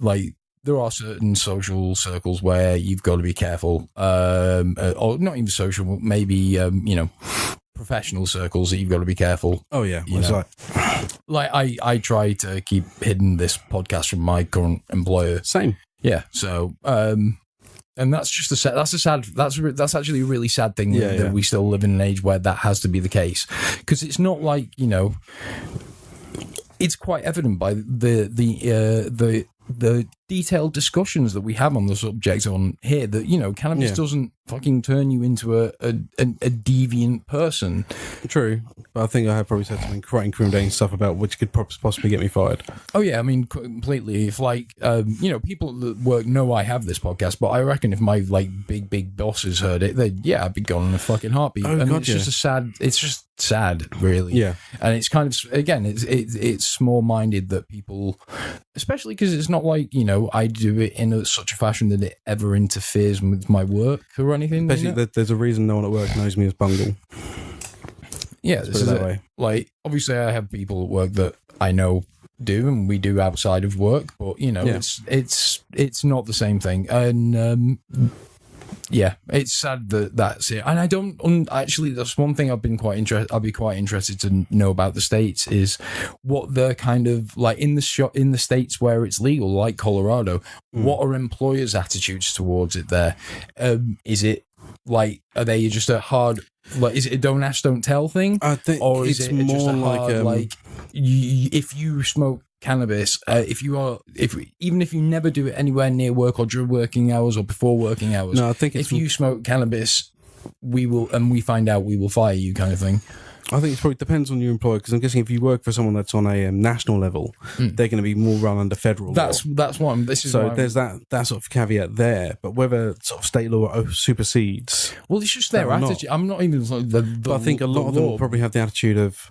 like, there are certain social circles where you've got to be careful, or not even social, maybe, you know, professional circles that you've got to be careful. Oh, yeah. Like I try to keep hidden this podcast from my current employer. Same. Yeah. So, and that's just that's actually a really sad thing that we still live in an age where that has to be the case. Because it's not like, you know, it's quite evident by the detailed discussions that we have on the subject on here that, you know, cannabis doesn't fucking turn you into a deviant person. True, but I think I have probably said something quite incriminating stuff about which could possibly get me fired. Oh yeah, I mean, completely. If like, you know, people at work know I have this podcast, but I reckon if my like big bosses heard it, I'd be gone in a fucking heartbeat. Oh, and God, it's just a sad. It's just sad, really. Yeah. And it's kind of, again, it's small-minded that people, especially because it's not like, you know, I do it in such a fashion that it ever interferes with my work or anything. Basically, there's a reason no one at work knows me as Bungle. Yeah, this is that it. way. Like, obviously, I have people at work that I know do, and we do outside of work, but you know, it's not the same thing. And yeah, it's sad that that's it. And I don't actually. That's one thing I'll be quite interested to know about the States is what they're kind of like in the States where it's legal, like Colorado. What are employers' attitudes towards it there? Is it like, are they just a hard, like, is it a don't ask, don't tell thing? I think or is it's it more just a hard, like if you smoke cannabis, even if you never do it anywhere near work or during working hours or before working hours, no, I think if you smoke cannabis, we find out, we will fire you, kind of thing. I think it probably depends on your employer, because I'm guessing if you work for someone that's on a national level, they're going to be more run under federal law. That's what I'm. There's that sort of caveat there, but whether sort of state law supersedes. Well, it's just their attitude. I'm not even like but I think a lot of them will probably have the attitude of,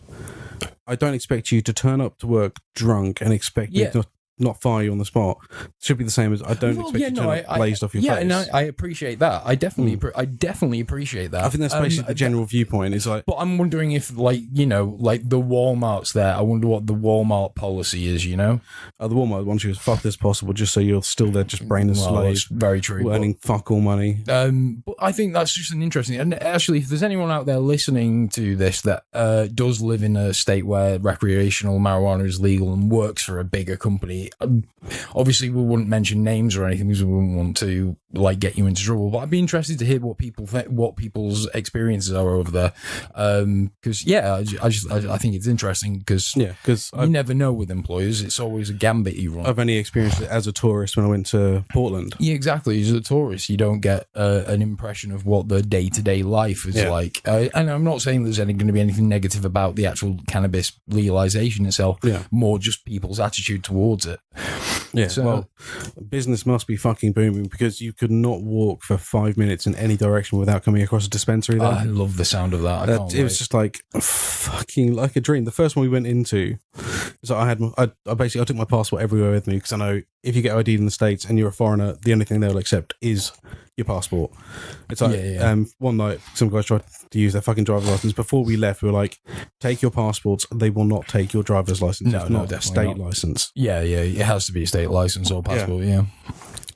I don't expect you to turn up to work drunk and expect me to not fire you on the spot. It should be the same as I don't expect you to turn up blazed off your face. Yeah, and I appreciate that. I definitely appreciate that. I think that's basically the general viewpoint. Is like, but I'm wondering if, like, you know, like the Walmart's there. I wonder what the Walmart policy is. You know, the Walmart wants you as fucked as possible, just so you're still there, just brainless slaves. Very true. Earning fuck all money. But I think that's just an interesting. And actually, if there's anyone out there listening to this that does live in a state where recreational marijuana is legal and works for a bigger company. Obviously, we wouldn't mention names or anything because we wouldn't want to like get you into trouble. But I'd be interested to hear what people's experiences are over there. Because I think it's interesting because you never know with employers. It's always a gambit you run. I've only experienced it as a tourist when I went to Portland. Yeah, exactly. As a tourist, you don't get an impression of what the day-to-day life is like. And I'm not saying there's going to be anything negative about the actual cannabis legalization itself. Yeah. More just people's attitude towards it. Yeah, so, well, business must be fucking booming because you could not walk for 5 minutes in any direction without coming across a dispensary there. I love the sound of that. It was just like fucking like a dream. The first one we went into, so I took my passport everywhere with me because I know if you get ID'd in the States and you're a foreigner, the only thing they'll accept is your passport. It's like one night some guys tried to use their fucking driver's license. Before we left, we were like, take your passports. They will not take your driver's license. It's not a state license. Yeah, it has to be a state license or passport. Yeah.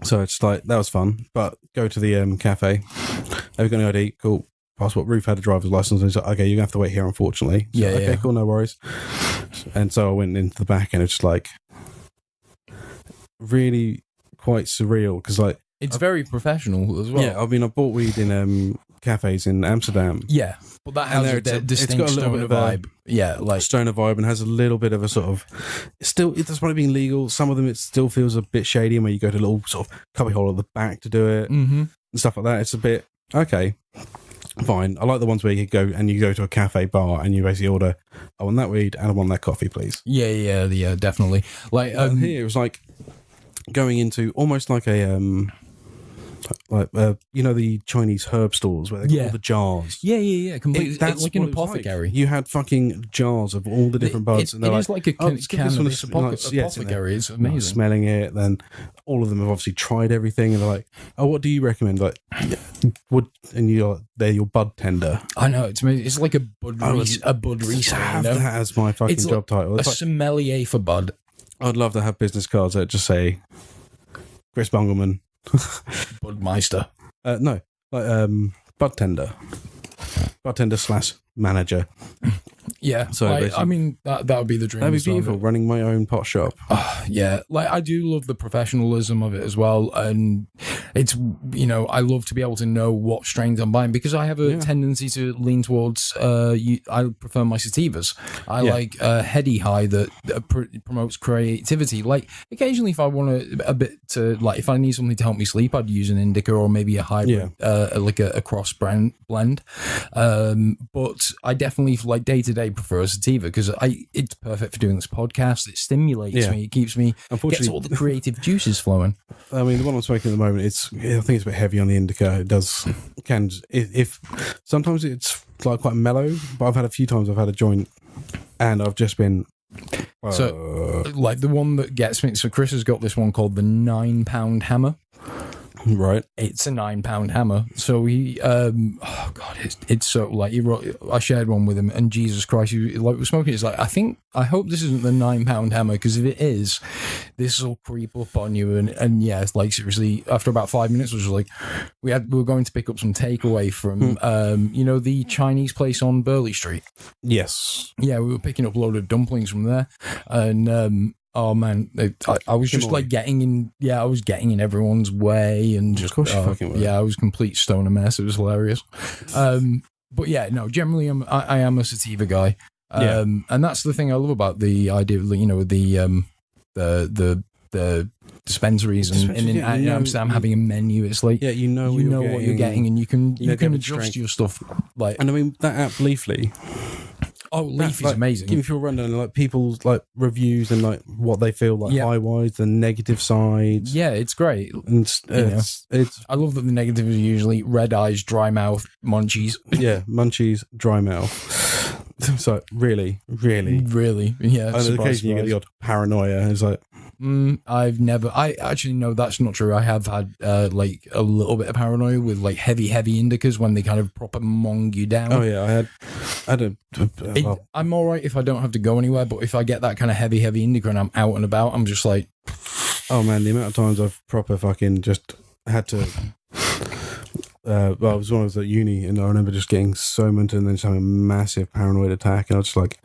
So it's like that was fun. But go to the cafe. Have you got any ID? Cool. Passport. Ruth had a driver's license. And he's like, okay, you're gonna have to wait here, unfortunately. So, okay, cool, no worries. And so I went into the back, and it's just like really quite surreal because like. It's very professional as well. Yeah, I mean, I bought weed in cafes in Amsterdam. Yeah, but that has a distinct it's got a little bit of vibe. Like stoner vibe, and has a little bit of a sort of. It does probably being legal. Some of them it still feels a bit shady, and where you go to a little sort of cubby hole at the back to do it and stuff like that. It's a bit okay, fine. I like the ones where you go to a cafe bar and you basically order, I want that weed and I want that coffee, please. Yeah, definitely. Like here it was like going into almost like a you know the Chinese herb stores where they got all the jars. Yeah. Completely. That's like an apothecary. Like. You had fucking jars of all the different buds, and they're it is like a cannabis apothecary. It's amazing. Smelling it, then all of them have obviously tried everything, and they're like, "Oh, what do you recommend?" Like, they're your bud tender. I know it's amazing. It's like a bud reseller. Have that as my fucking job title. It's a sommelier for bud. I'd love to have business cards that just say Chris Bungelman. Budmeister. No, like bud tender / manager. Yeah, so I mean that would be the dream. That'd be beautiful. Running my own pot shop. Yeah, like I do love the professionalism of it as well, and it's I love to be able to know what strains I'm buying because I have a tendency to lean towards. I prefer my sativas. I like heady high that promotes creativity. Like occasionally, if I want a bit to like, if I need something to help me sleep, I'd use an indica or maybe a hybrid, like a cross blend. But I definitely like day to day prefer a sativa because it's perfect for doing this podcast. It stimulates me. It keeps me gets all the creative juices flowing. I mean, the one I'm smoking at the moment, I think it's a bit heavy on the indica. It does if sometimes it's like quite mellow, but I've had a few times I've had a joint and I've just been. So, like the one that gets me. So Chris has got this one called the 9 pound hammer. Right. It's a 9 pound hammer. So he, oh god, it's so like I shared one with him, and Jesus Christ, he like was smoking. It's like I hope this isn't the 9 pound hammer, because if it is, this will creep up on you. And yeah, it's like seriously, after about 5 minutes, was like we were going to pick up some takeaway from the Chinese place on Burley Street. Yes. Yeah, we were picking up a load of dumplings from there, and. Oh man, I was just like getting in. Yeah, I was getting in everyone's way, and just yeah, I was complete stoner mess. It was hilarious. But yeah, no, generally I am a sativa guy. And that's the thing I love about the idea of the dispensaries and in Amsterdam having a menu. It's like you know what you're getting, and you can adjust your stuff. Like, and I mean that app Leafly. Oh, Leaf is amazing. Give me a rundown, like people's like reviews and like what they feel like high wise, the negative sides. Yeah, it's great. And it's I love that the negative is usually red eyes, dry mouth, munchies. Yeah, munchies, dry mouth. So really, yeah. And occasionally you get the odd paranoia. It's like. I actually no, that's not true. I have had like a little bit of paranoia with like heavy indicas when they kind of proper mong you down. Oh yeah, I had I'm all right if I don't have to go anywhere, but if I get that kind of heavy indica and I'm out and about, I'm just like, oh man, the amount of times I've proper fucking just had to. Well, it was when I was at uni, and I remember just getting so mental and then just having a massive paranoid attack, and I was just like,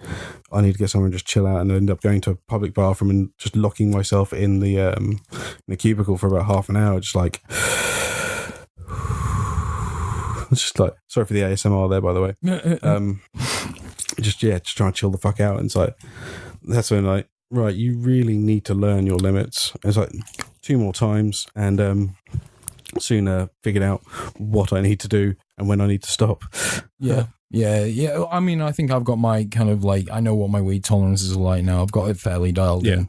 I need to get somewhere and just chill out, and I ended up going to a public bathroom and just locking myself in the cubicle for about half an hour, just like, just like, sorry for the ASMR there, by the way, just trying to chill the fuck out, and it's like, that's when like, right, you really need to learn your limits. It's like 2 more times, and sooner figured out what I need to do and when I need to stop. Yeah. I mean, I think I've got my kind of like, I know what my weed tolerances are like now. I've got it fairly dialed in.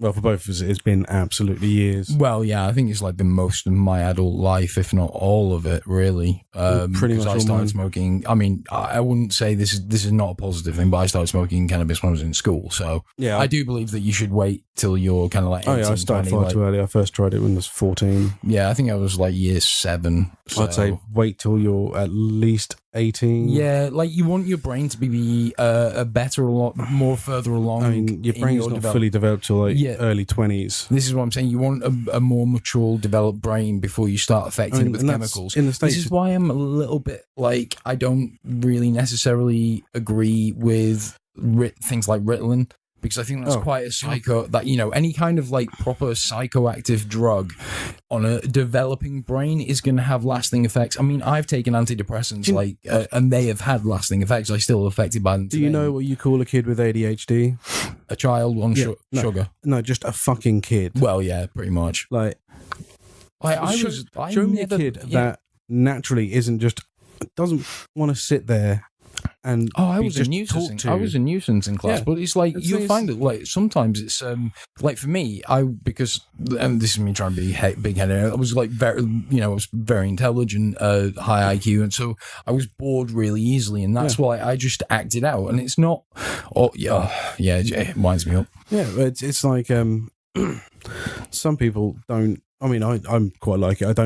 Well, for both of us, it's been absolutely years. Well, yeah, I think it's like the most of my adult life, if not all of it, really. Pretty much. I started smoking. I mean, I wouldn't say this is not a positive thing, but I started smoking cannabis when I was in school. So yeah, I do believe that you should wait till you're kind of like 18, I started 20, far too early. I first tried it when I was 14. Yeah, I think I was like year 7. So. I'd say wait till you're at least 18. Yeah, like you want your brain to be a lot more further along. I mean, your brain's not fully developed till like early 20s. This is what I'm saying. You want a more mature, developed brain before you start affecting it with chemicals. In the States, this is why I'm a little bit like, I don't really necessarily agree with things like Ritalin, because I think that's quite a psycho, that, any kind of like proper psychoactive drug on a developing brain is going to have lasting effects. I mean, I've taken antidepressants and they have had lasting effects. I'm still affected by them today. Do you know what you call a kid with ADHD? A child on sugar. No, just a fucking kid. Well, yeah, pretty much. Like, show me a kid that naturally doesn't want to sit there. And I was a nuisance in class, but it's like you'll find it like sometimes it's like for me, and this is me trying to be big-headed. I was like very, I was very intelligent, high IQ, and so I was bored really easily, and that's why I just acted out. And it's not, it winds me up. Yeah, it's like some people don't. I mean, I'm quite like it.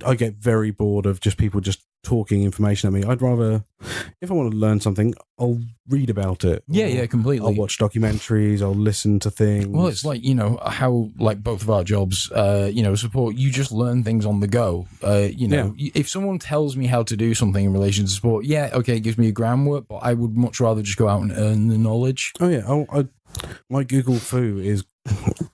I get very bored of just people just talking information at me. I'd rather, if I want to learn something, I'll read about it. Yeah, completely. I'll watch documentaries, I'll listen to things. Well, it's like, how like both of our jobs, support, you just learn things on the go. If someone tells me how to do something in relation to sport, it gives me a groundwork, but I would much rather just go out and earn the knowledge. Oh yeah, my Google Foo is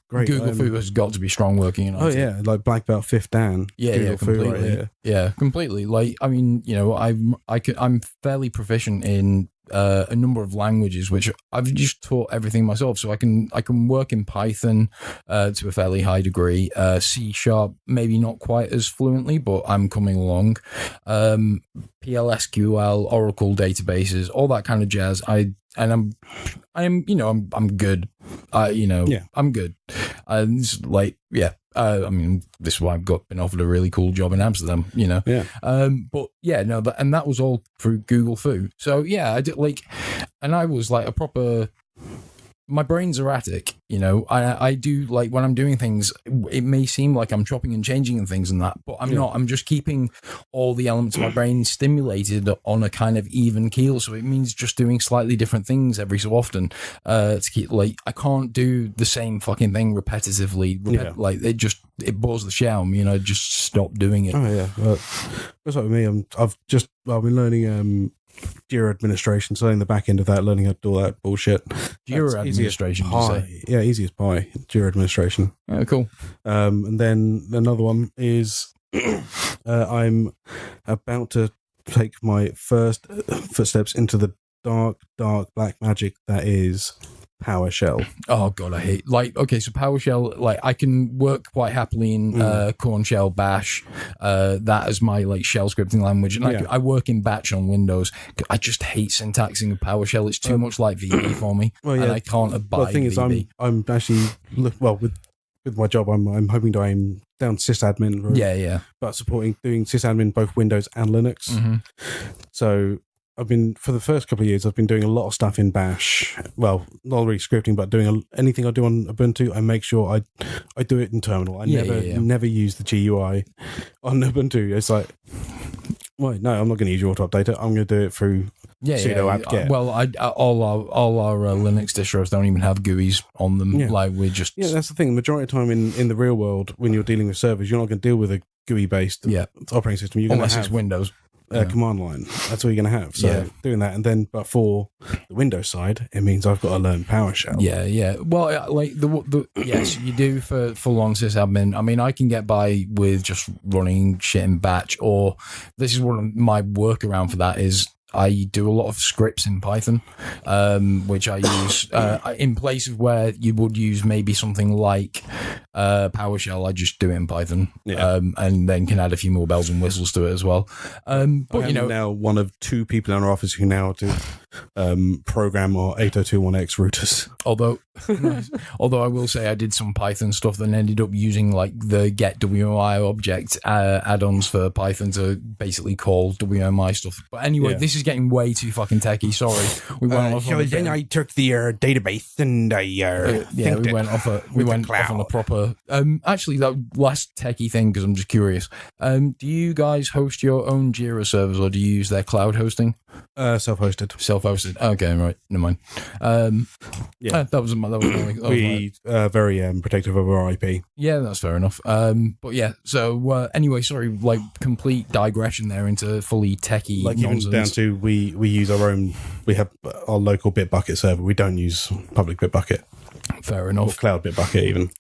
great. Google Foo has got to be strong working. Like Black Belt 5th Dan. Yeah, completely. Right here. Yeah, completely. Like, I mean, I'm fairly proficient in a number of languages, which I've just taught everything myself. So I can work in Python to a fairly high degree. C#, maybe not quite as fluently, but I'm coming along. PLSQL, Oracle databases, all that kind of jazz. I'm good. I'm good. I mean, this is why I've been offered a really cool job in Amsterdam, you know. Yeah. But yeah, no, and that was all through Google Foo. So yeah, I did and I was like a proper. My brain's erratic, you know. I do like when I'm doing things, it may seem like I'm chopping and changing and things and that, but I'm not. I'm just keeping all the elements of my brain stimulated on a kind of even keel. So it means just doing slightly different things every so often to keep I can't do the same fucking thing repetitively. Like it bores the shit out of me, and I just stop doing it. Oh yeah, well, that's like with me. I've been learning Jira administration, so learning the back end of that, learning how to do all that bullshit. Jira administration, did you say? Yeah, easy as pie. Jira administration. Oh, cool. And then another one is I'm about to take my first footsteps into the dark black magic that is PowerShell. Oh god, I hate okay, so PowerShell, I can work quite happily in Corn Shell Bash, that is my shell scripting language, and I work in Batch on Windows. I just hate syntaxing of PowerShell. It's too much like VB for me, and I can't abide. Well, the thing VB. is, I'm actually with my job, I'm hoping to aim down sysadmin. Right? Yeah. But doing sysadmin both Windows and Linux. Mm-hmm. So I've been, for the first couple of years, I've been doing a lot of stuff in Bash. Well, not really scripting, but doing anything I do on Ubuntu, I make sure I do it in terminal. I never use the GUI on Ubuntu. It's like, well, no, I'm not going to use your auto updater. I'm going to do it through sudo apt-get. Well, all our Linux distros don't even have GUIs on them. Yeah. We're just that's the thing. The majority of the time in the real world, when you're dealing with servers, you're not going to deal with a GUI-based operating system. You're unless going to it's have Windows. Command line. That's what you're going to have. So doing that, and then, but for the Windows side, it means I've got to learn PowerShell. Yeah. Well, the yes, you do for full-on sysadmin. I mean, I can get by with just running shit in Batch, or this is one of my workaround for that is I do a lot of scripts in Python, which I use in place of where you would use maybe something like PowerShell. I just do it in Python, and then can add a few more bells and whistles to it as well. But I'm now one of two people in our office who now do program our 8021X routers. Although I will say I did some Python stuff that ended up using the get WMI object add-ons for Python to basically call WMI stuff. But anyway, this is getting way too fucking techie. Sorry, we went off. So then I took the database and we went off on a proper. Actually, that last techie thing, because I'm just curious. Do you guys host your own Jira servers, or do you use their cloud hosting? Self-hosted. Okay, right. Never mind. That was we very protective of our IP. Yeah, that's fair enough. But yeah. So anyway, sorry. Complete digression there into fully techie nonsense. Even down to we use our own. We have our local Bitbucket server. We don't use public Bitbucket. Fair enough. Or cloud Bitbucket even.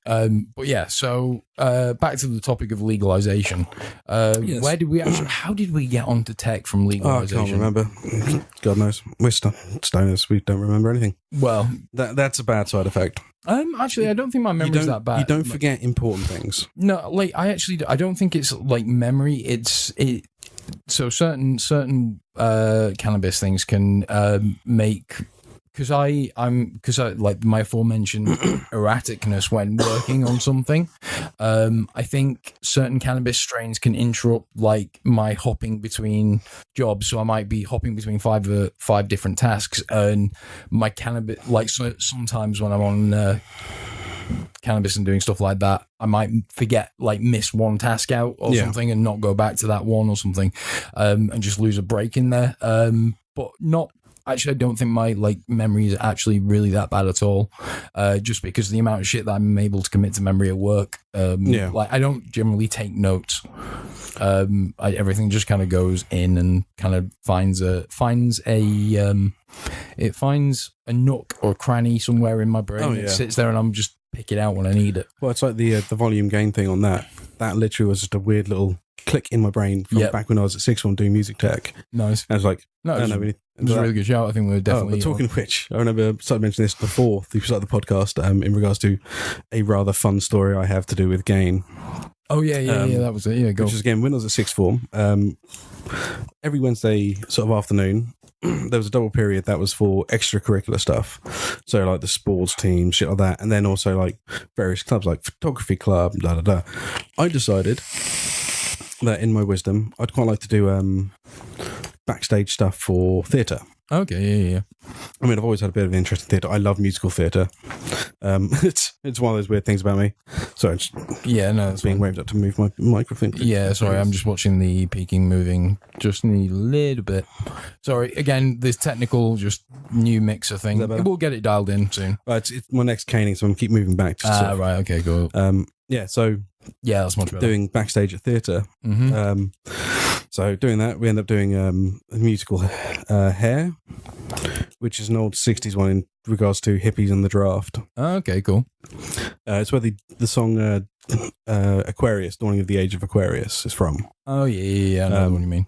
But yeah, so back to the topic of legalization. Where did we actually? How did we get onto tech from legalization? I can't remember. God knows. We're stoners. We don't remember anything. Well, that's a bad side effect. Actually, I don't think my memory's that bad. You don't forget important things. No, I don't think it's memory. So certain cannabis things can make. Because I my aforementioned erraticness when working on something, I think certain cannabis strains can interrupt my hopping between jobs. So I might be hopping between five different tasks, and my cannabis sometimes when I'm on cannabis and doing stuff like that, I might forget miss one task out or something and not go back to that one or something, and just lose a break in there. But not. Actually, I don't think my memory is actually really that bad at all. Just because the amount of shit that I'm able to commit to memory at work. I don't generally take notes. Everything just kind of goes in and kind of finds a nook or cranny somewhere in my brain. It sits there and I'm just pick it out when I need it. Well, it's like the volume gain thing on that. That literally was just a weird little click in my brain from back when I was at sixth form doing music tech. Nice. And I was like, it was a really good shout. I think we're definitely. But talking of which, I remember started mentioning this before we started the podcast in regards to a rather fun story I have to do with gain. Oh yeah, that was it. Yeah, go. Which is again when I was at sixth form. Every Wednesday sort of afternoon, there was a double period that was for extracurricular stuff. So like the sports team, shit like that. And then also like various clubs like photography club, I decided that in my wisdom, I'd quite like to do backstage stuff for theatre. Okay, yeah. I mean, I've always had a bit of an interest in theatre. I love musical theatre. It's one of those weird things about me. So it's it's being waved up to move my microphone. Yeah, sorry, I'm just watching the peaking moving just a little bit. Sorry, again, this technical, just new mixer thing. We'll get it dialed in soon. It's my next caning, so I'm keep moving back. Right, okay, cool. So that's much better. Doing backstage at theatre. Mm-hmm. So doing that, we end up doing a musical Hair, which is an old 60s one in regards to hippies and the draft. Okay, cool. It's where the song Aquarius, Dawning of the Age of Aquarius is from. Oh, yeah, I know what you mean.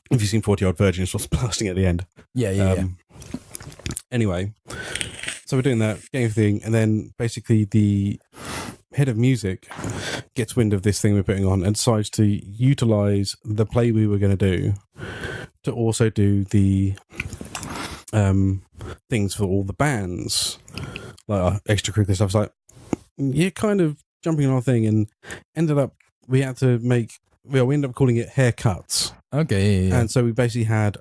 If you've seen 40 Odd Virgins, what's blasting at the end. Yeah. Anyway, so we're doing that, getting everything, and then basically the head of music gets wind of this thing we're putting on and decides to utilize the play we were going to do to also do the things for all the bands, like extracurricular stuff. It's like, you're kind of jumping on our thing, and ended up we ended up calling it haircuts. Okay, yeah. And so we basically had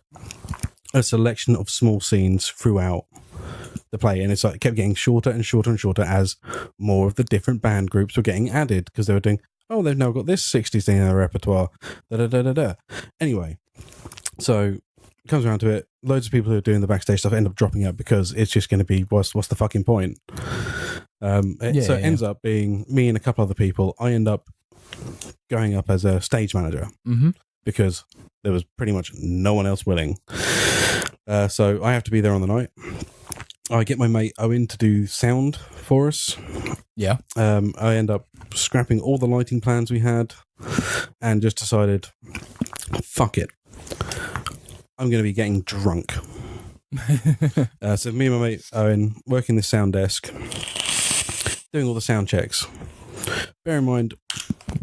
a selection of small scenes throughout the play, and it's like it kept getting shorter and shorter and shorter as more of the different band groups were getting added, because they were doing, they've now got this 60s thing in their repertoire. Anyway, so it comes around to it, loads of people who are doing the backstage stuff end up dropping out because it's just going to be what's the fucking point. It ends up being me and a couple other people. I end up going up as a stage manager because there was pretty much no one else willing. So I have to be there on the night. I get my mate Owen to do sound for us. Yeah. I end up scrapping all the lighting plans we had and just decided, fuck it, I'm going to be getting drunk. So me and my mate Owen working the sound desk, doing all the sound checks. Bear in mind,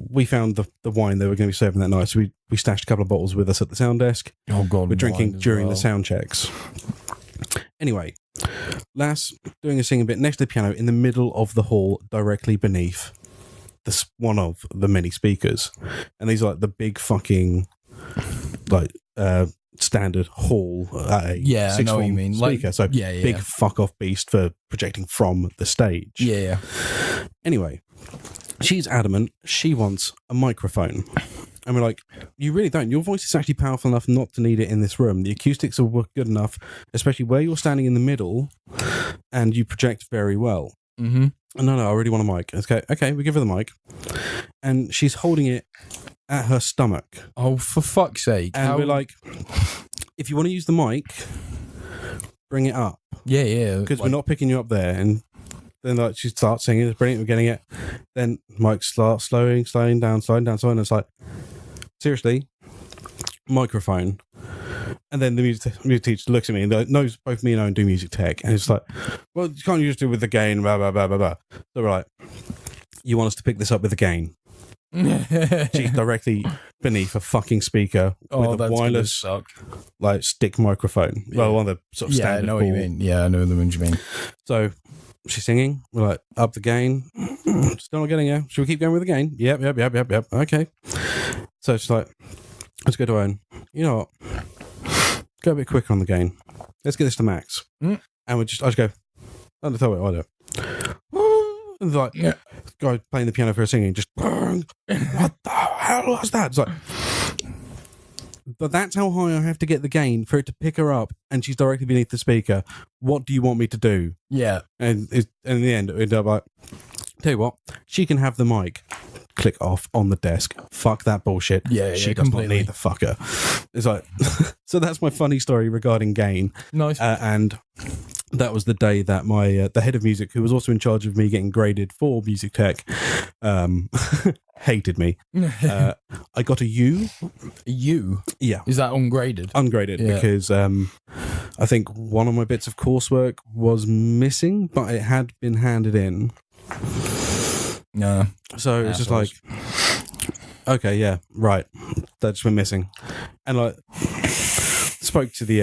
we found the wine they were going to be serving that night, so we stashed a couple of bottles with us at the sound desk. Oh God, we're drinking during the sound checks. Anyway, Lass doing a singing bit next to the piano in the middle of the hall, directly beneath one of the many speakers, and these are like the big fucking standard hall. I know what you mean. Speaker, so big fuck off beast for projecting from the stage. Yeah. Anyway, she's adamant she wants a microphone. And we're like, you really don't. Your voice is actually powerful enough not to need it in this room. The acoustics are good enough, especially where you're standing in the middle, and you project very well. Mm-hmm. No, I really want a mic. Okay, we give her the mic. And she's holding it at her stomach. Oh, for fuck's sake. And we're like, if you want to use the mic, bring it up. Yeah. Because we're not picking you up there. And then she starts singing, it's brilliant, we're getting it. Then mic starts slowing down. And it's like, seriously, microphone. And then the music teacher looks at me and knows both me and Owen do music tech. And it's like, well, you can't just do it with the gain, blah, blah, blah, blah, blah. So we're like, you want us to pick this up with the gain? She's directly beneath a fucking speaker with a wireless stick microphone. Yeah. Well, one of the sort of standard. I know what you mean. Yeah, I know the ones you mean. So she's singing. We're like, up the gain. Still not getting her. Should we keep going with the gain? Yep. Okay. So it's like, let's go to Owen. You know what? Go a bit quicker on the gain. Let's get this to max. And I just go, I'll tell you what I do. And like, guy playing the piano for her singing, just, what the hell was that? It's like, but that's how high I have to get the gain for it to pick her up, and she's directly beneath the speaker. What do you want me to do? Yeah. And in the end, it ended up like, tell you what, she can have the mic. Click off on the desk. Fuck that bullshit. Yeah, she does not need the fucker. It's like, so that's my funny story regarding gain. Nice. And that was the day that my the head of music, who was also in charge of me getting graded for music tech, hated me. I got a U. A U? Yeah. Is that ungraded? Ungraded, because I think one of my bits of coursework was missing, but it had been handed in. No. So it's just like, okay, yeah, right. That's been missing. And like, spoke to the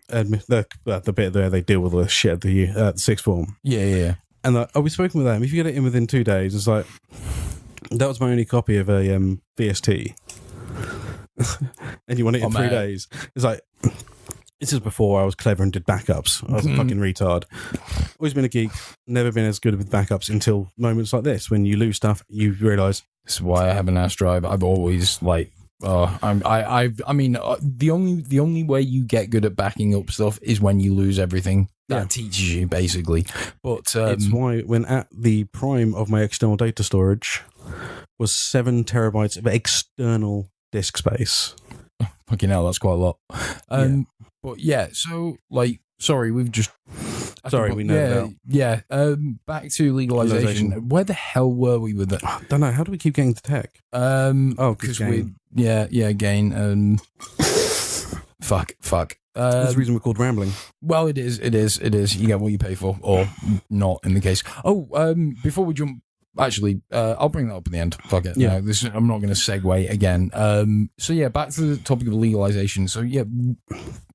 the bit where they deal with all the shit at the sixth form. Yeah. And I'll be speaking with them. If you get it in within 2 days, it's like, that was my only copy of a VST. And you want it in 3 days. It's like, this is before I was clever and did backups. I was a fucking retard. Always been a geek, never been as good with backups until moments like this. When you lose stuff, you realise. This is why I have an NAS drive. I've always the only way you get good at backing up stuff is when you lose everything. That teaches you, basically. But it's why when at the prime of my external data storage was 7 terabytes of external disk space. Fucking hell, that's quite a lot. But yeah, so like, sorry, we've just. Sorry, we know that. Yeah. Back to legalization. Where the hell were we with that? I don't know. How do we keep getting to tech? Because gain. Fuck. There's a reason we're called Rambling. Well, it is. You get what you pay for, or not in the case. Before we jump, actually, I'll bring that up at the end. Fuck it. Yeah. No, I'm not going to segue again. So yeah, back to the topic of legalization. So yeah,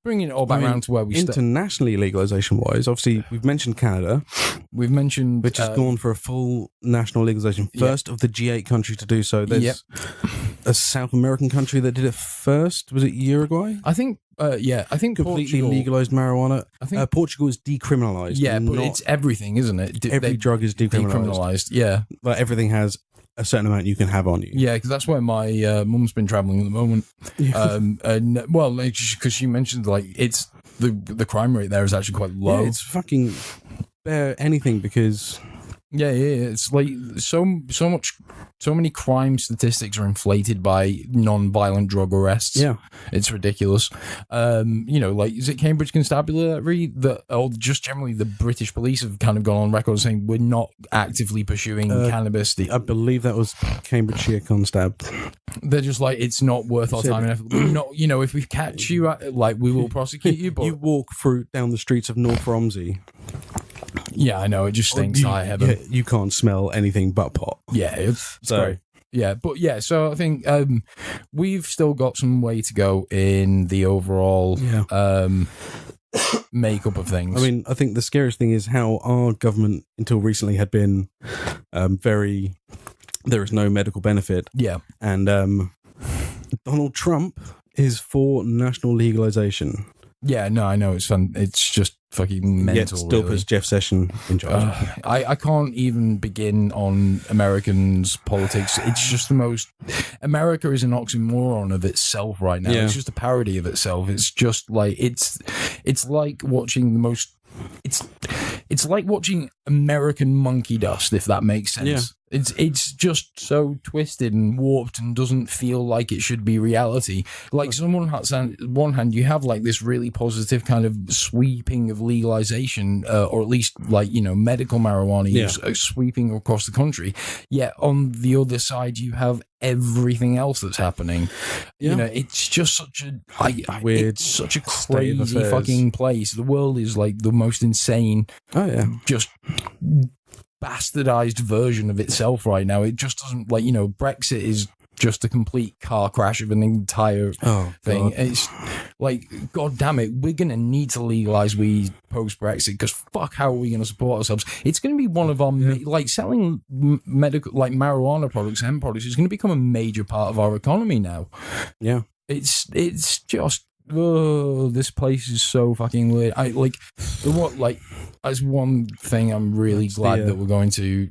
bringing it all back around to where we internationally legalization-wise, obviously, we've mentioned Canada. We've mentioned... Which has gone for a full national legalization. First of the G8 countries to do so. There's a South American country that did it first. Was it Uruguay? I think completely Portugal, legalized marijuana. I think Portugal is decriminalized. Yeah, but it's everything, isn't it? Every drug is decriminalized. Yeah. Like everything has a certain amount you can have on you. Yeah, because that's where my mum's been traveling at the moment. Because she mentioned like it's the crime rate there is actually quite low. Yeah, it's fucking bare anything because. Yeah. It's like so many crime statistics are inflated by non-violent drug arrests. Yeah, it's ridiculous. Like is it Cambridge Constabulary or just generally the British police have kind of gone on record saying we're not actively pursuing cannabis. I believe that was Cambridgeshire Constab. They're just like it's not worth our time and effort. We're not, if we catch you, we will prosecute you. But you walk down the streets of North Romsey. Yeah, I know. It just stinks high heaven. Yeah, you can't smell anything but pot. Yeah, it's great. Yeah, but yeah, so I think we've still got some way to go in the overall makeup of things. I mean, I think the scariest thing is how our government, until recently, had been very... There is no medical benefit. Yeah. And Donald Trump is for national legalization. Yeah, no, I know. It's fun. It's just fucking mental. Yet still puts Jeff Sessions in charge. I can't even begin on Americans' politics. It's just the most... America is an oxymoron of itself right now. Yeah. It's just a parody of itself. It's just like... It's like watching the most... It's like watching American monkey dust, if that makes sense. Yeah. It's just so twisted and warped and doesn't feel like it should be reality. Like on one hand, you have like this really positive kind of sweeping of legalization, or at least like, medical marijuana use sweeping across the country. Yet on the other side, you have everything else that's happening. Yeah. It's just such a weird, it's such a crazy fucking place. The world is like the most insane. Oh yeah, just bastardized version of itself right now. It just doesn't Brexit is just a complete car crash of an entire thing. God. It's like, God damn it, we're going to need to legalize weed post-Brexit because fuck, how are we going to support ourselves? It's going to be one of our, selling medical, marijuana products, hemp products is going to become a major part of our economy now. Yeah. It's just, this place is so fucking weird. As one thing I'm really glad that we're going to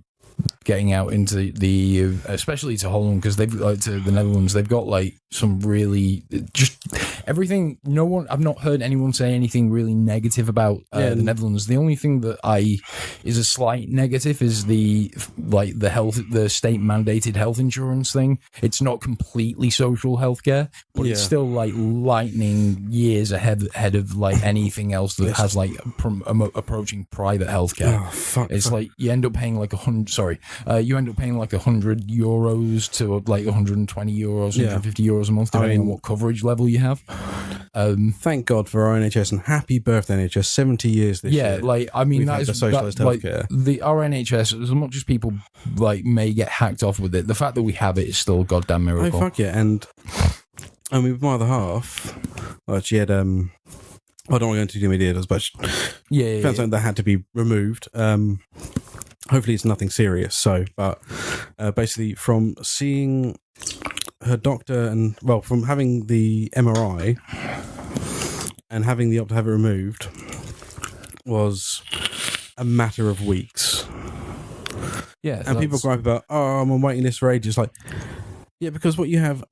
getting out into the especially to Holland, because they've to the Netherlands, they've got like some really just everything. I've not heard anyone say anything really negative about the Netherlands. The only thing that is a slight negative is the state mandated health insurance thing. It's not completely social healthcare, but it's still like lightning years ahead of like anything else that has like approaching private healthcare. Oh, fuck. It's like you end up paying like you end up paying like €100 to like €120, €150 a month, depending on what coverage level you have. Thank God for our NHS, and happy birthday NHS, 70 years this year. That is socialised healthcare. Our NHS, as much as people like may get hacked off with it, the fact that we have it is still a goddamn miracle. Oh fuck yeah! And with my other half, she had I don't want to go into too many details, but Yeah, found something that had to be removed. Hopefully it's nothing serious. So, but basically from seeing her doctor and, well, from having the MRI and having the opt to have it removed was a matter of weeks. yeah. And people gripe about, I'm on waiting list for ages. Like, yeah, because what you have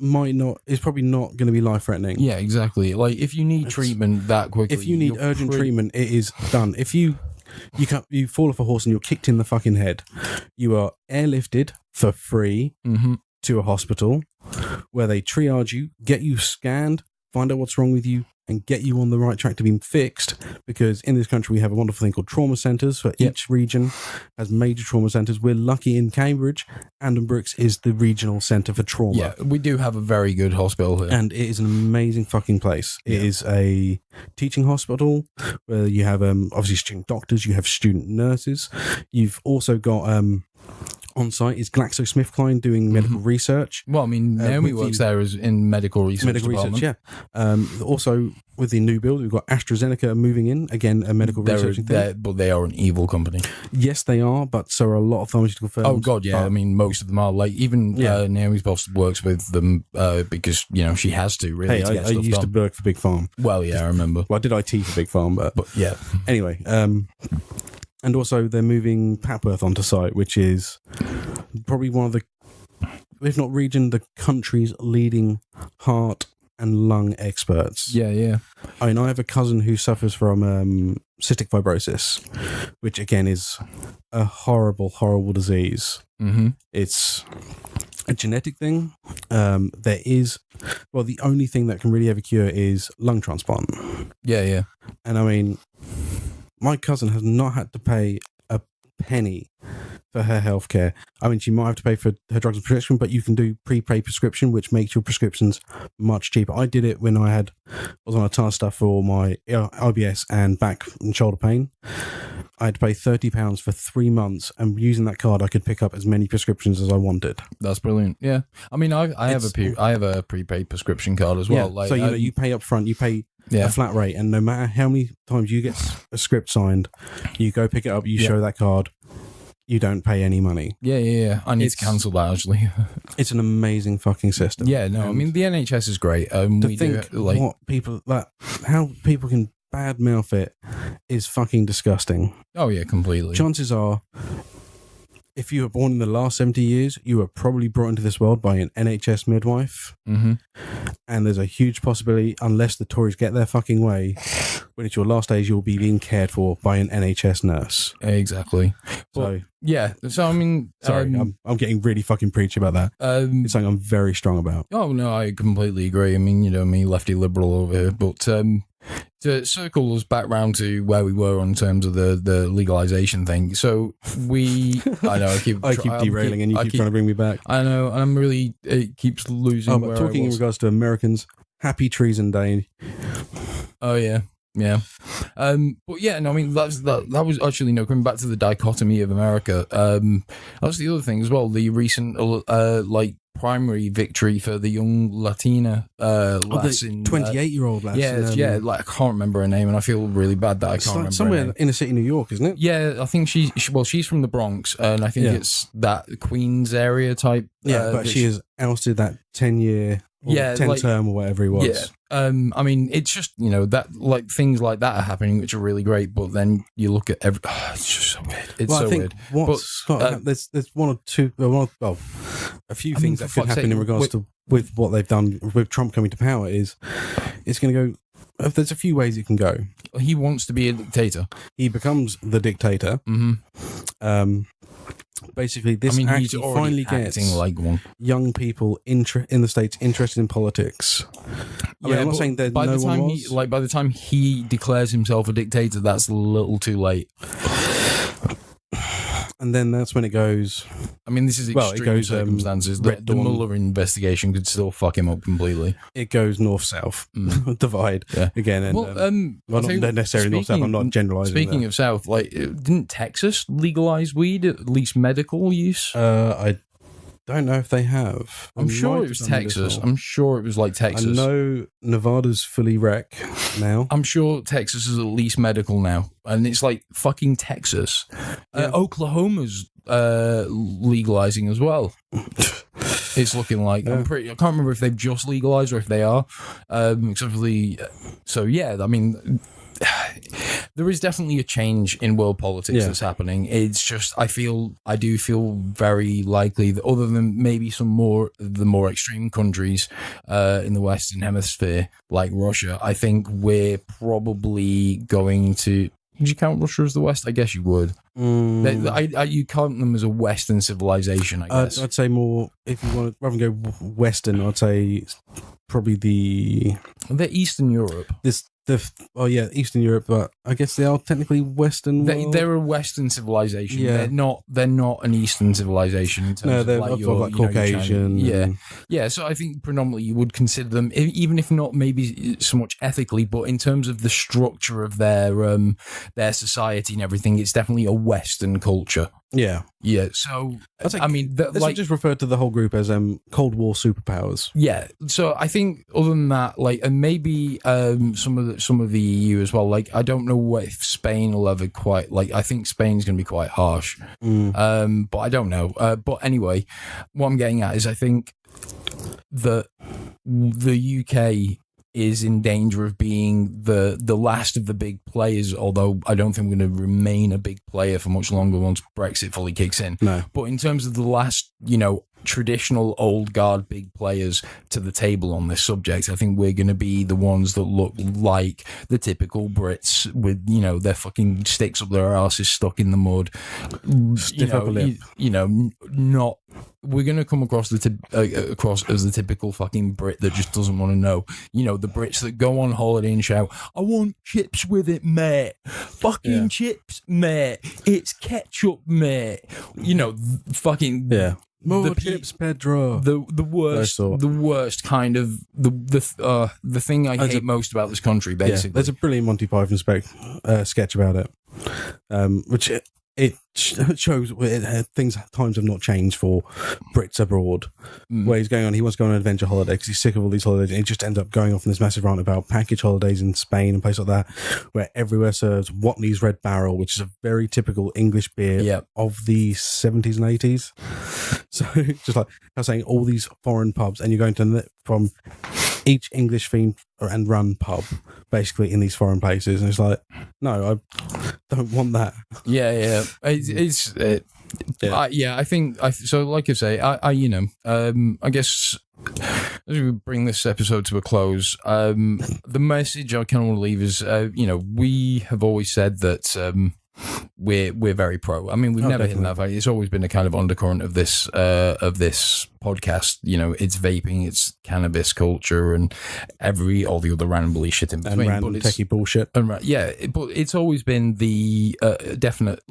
is probably not going to be life-threatening. Yeah, exactly. Like, if you need treatment that quickly... If you need urgent treatment, it is done. If you fall off a horse and you're kicked in the fucking head, you are airlifted for free to a hospital where they triage you, get you scanned, find out what's wrong with you, and get you on the right track to be fixed, because in this country we have a wonderful thing called trauma centres. For each region has major trauma centres. We're lucky in Cambridge. Brooks is the regional centre for trauma. Yeah, we do have a very good hospital here. And it is an amazing fucking place. It is a teaching hospital where you have obviously student doctors, you have student nurses. You've also got on site is GlaxoSmithKline doing medical research. Well, I mean, Naomi works there as in medical research. Medical research, yeah. Also, with the new build, we've got AstraZeneca moving in. Again, a medical research thing. But they are an evil company. Yes, they are, but so are a lot of pharmaceutical firms. Oh, God, yeah. I mean, most of them are. Like, even Naomi's boss works with them because, she has to, really, to get I stuff used done. to work for Big Farm. Well, yeah, I remember. Well, I did IT for Big Farm, but yeah. Anyway, and also they're moving Papworth onto site, which is probably one of the, if not region, the country's leading heart and lung experts. Yeah, yeah. I mean, I have a cousin who suffers from cystic fibrosis, which again is a horrible, horrible disease. Mm-hmm. It's a genetic thing. There is, well, the only thing that can really ever cure is lung transplant. Yeah, yeah. And I mean, my cousin has not had to pay a penny for her healthcare. I mean, she might have to pay for her drugs and prescription, but you can do prepaid prescription, which makes your prescriptions much cheaper. I did it when I was on a ton of stuff for my IBS and back and shoulder pain. I had to pay £30 for 3 months, and using that card, I could pick up as many prescriptions as I wanted. That's brilliant. Yeah, I mean, I have a prepaid prescription card as well. Yeah, like, so you pay up front, you pay a flat rate, and no matter how many times you get a script signed, you go pick it up, you show that card, you don't pay any money. Yeah. I need to cancel that, actually. It's an amazing fucking system. Yeah, no, I mean, the NHS is great. How people can badmouth it is fucking disgusting. Oh, yeah, completely. Chances are, if you were born in the last 70 years, you were probably brought into this world by an NHS midwife. Mm-hmm. And there's a huge possibility, unless the Tories get their fucking way, when it's your last days, you'll be being cared for by an NHS nurse. Exactly. So, yeah. So, I mean... Sorry, I'm getting really fucking preachy about that. It's something I'm very strong about. Oh, no, I completely agree. I mean, me, lefty liberal over here. But to circle us back round to where we were in terms of the legalization thing. So I know I keep derailing and you keep trying to bring me back. I know, and I'm really, it keeps losing. Oh, but talking in regards to Americans, happy Treason Day. Oh yeah. Yeah. But yeah, no, I mean, that was actually, coming back to the dichotomy of America, that's the other thing as well, the recent, primary victory for the young Latina lass in 28-year-old lass. Yeah, I can't remember her name, and I feel really bad that I can't remember somewhere her name. Inner city New York, isn't it? Yeah, I think she's from the Bronx, and I think it's that Queens area type. Yeah, but she has ousted that 10-year. 10 term or whatever he was. Yeah. I mean, it's just, that things like that are happening, which are really great, but then you look at it's just so weird. It's so weird. There's one or two, a few things that could happen in regards to with what they've done with Trump coming to power is it's going to go, there's a few ways it can go. He wants to be a dictator. He becomes the dictator. Mm-hmm. Basically, this actually finally gets like one. Young people in the States interested in politics. I mean, I'm not saying that by the time he declares himself a dictator, that's a little too late. And then that's when it goes. I mean, this is extreme circumstances. The Mueller investigation could still fuck him up completely. It goes north-south divide again. And, not necessarily north-south. I'm not generalizing. Speaking of south, didn't Texas legalize weed, at least medical use? I don't know if they have. I'm sure it was Texas. I'm sure it was like Texas. I know Nevada's fully rec now. I'm sure Texas is at least medical now, and it's like fucking Texas. Oklahoma's legalizing as well. It's looking like I can't remember if they've just legalized or if they are. Except for so yeah, I mean, there is definitely a change in world politics that's happening. It's just I do feel very likely that other than maybe the more extreme countries in the Western Hemisphere like Russia, I think we're probably going to. Would you count Russia as the West? I guess you would. You count them as a Western civilization, I guess. I'd say more, if you want to rather than go Western, I'd say probably They're Eastern Europe. Eastern Europe, but I guess they are technically Western. They're a Western civilization. Yeah. They're not an Eastern civilization in terms they're of like Caucasian. Yeah. So I think predominantly you would consider them, even if not maybe so much ethically, but in terms of the structure of their society and everything, it's definitely a Western culture. Yeah. So let's just refer to the whole group as Cold War superpowers. Yeah. So I think other than that, like, and maybe some of the EU as well. Like, I don't know if Spain will ever quite like. I think Spain's going to be quite harsh. But I don't know. But anyway, what I'm getting at is I think that the UK is in danger of being the last of the big players, although I don't think we're going to remain a big player for much longer once Brexit fully kicks in. No. But in terms of the last, traditional old guard big players to the table on this subject, I think we're going to be the ones that look like the typical Brits with, their fucking sticks up their asses stuck in the mud. Stiff upper lip. Not... We're going to come across across as the typical fucking Brit that just doesn't want to know. The Brits that go on holiday and shout, "I want chips with it, mate. Fucking chips, mate. It's ketchup, mate." Fucking... Yeah. More chips, Pedro. The worst kind of the thing I hate most about this country, basically. Yeah, there's a brilliant Monty Python sketch about it, which it shows times have not changed for Brits abroad. Where he wants to go on an adventure holiday because he's sick of all these holidays, and he just ends up going off on this massive rant about package holidays in Spain and places like that, where everywhere serves Watney's Red Barrel, which is a very typical English beer of the 70s and 80s. So just like I was saying, all these foreign pubs, and you're going to from each English themed and run pub basically in these foreign places, and it's like, no, I don't want that. I think so. Like I say, I guess as we bring this episode to a close, the message I kind of want to leave is, we have always said that we're very pro. I mean, we've never hidden that. It's always been a kind of undercurrent of this podcast. It's vaping, it's cannabis culture, and all the other random bully shit in between. And random techie bullshit. But it's always been the definite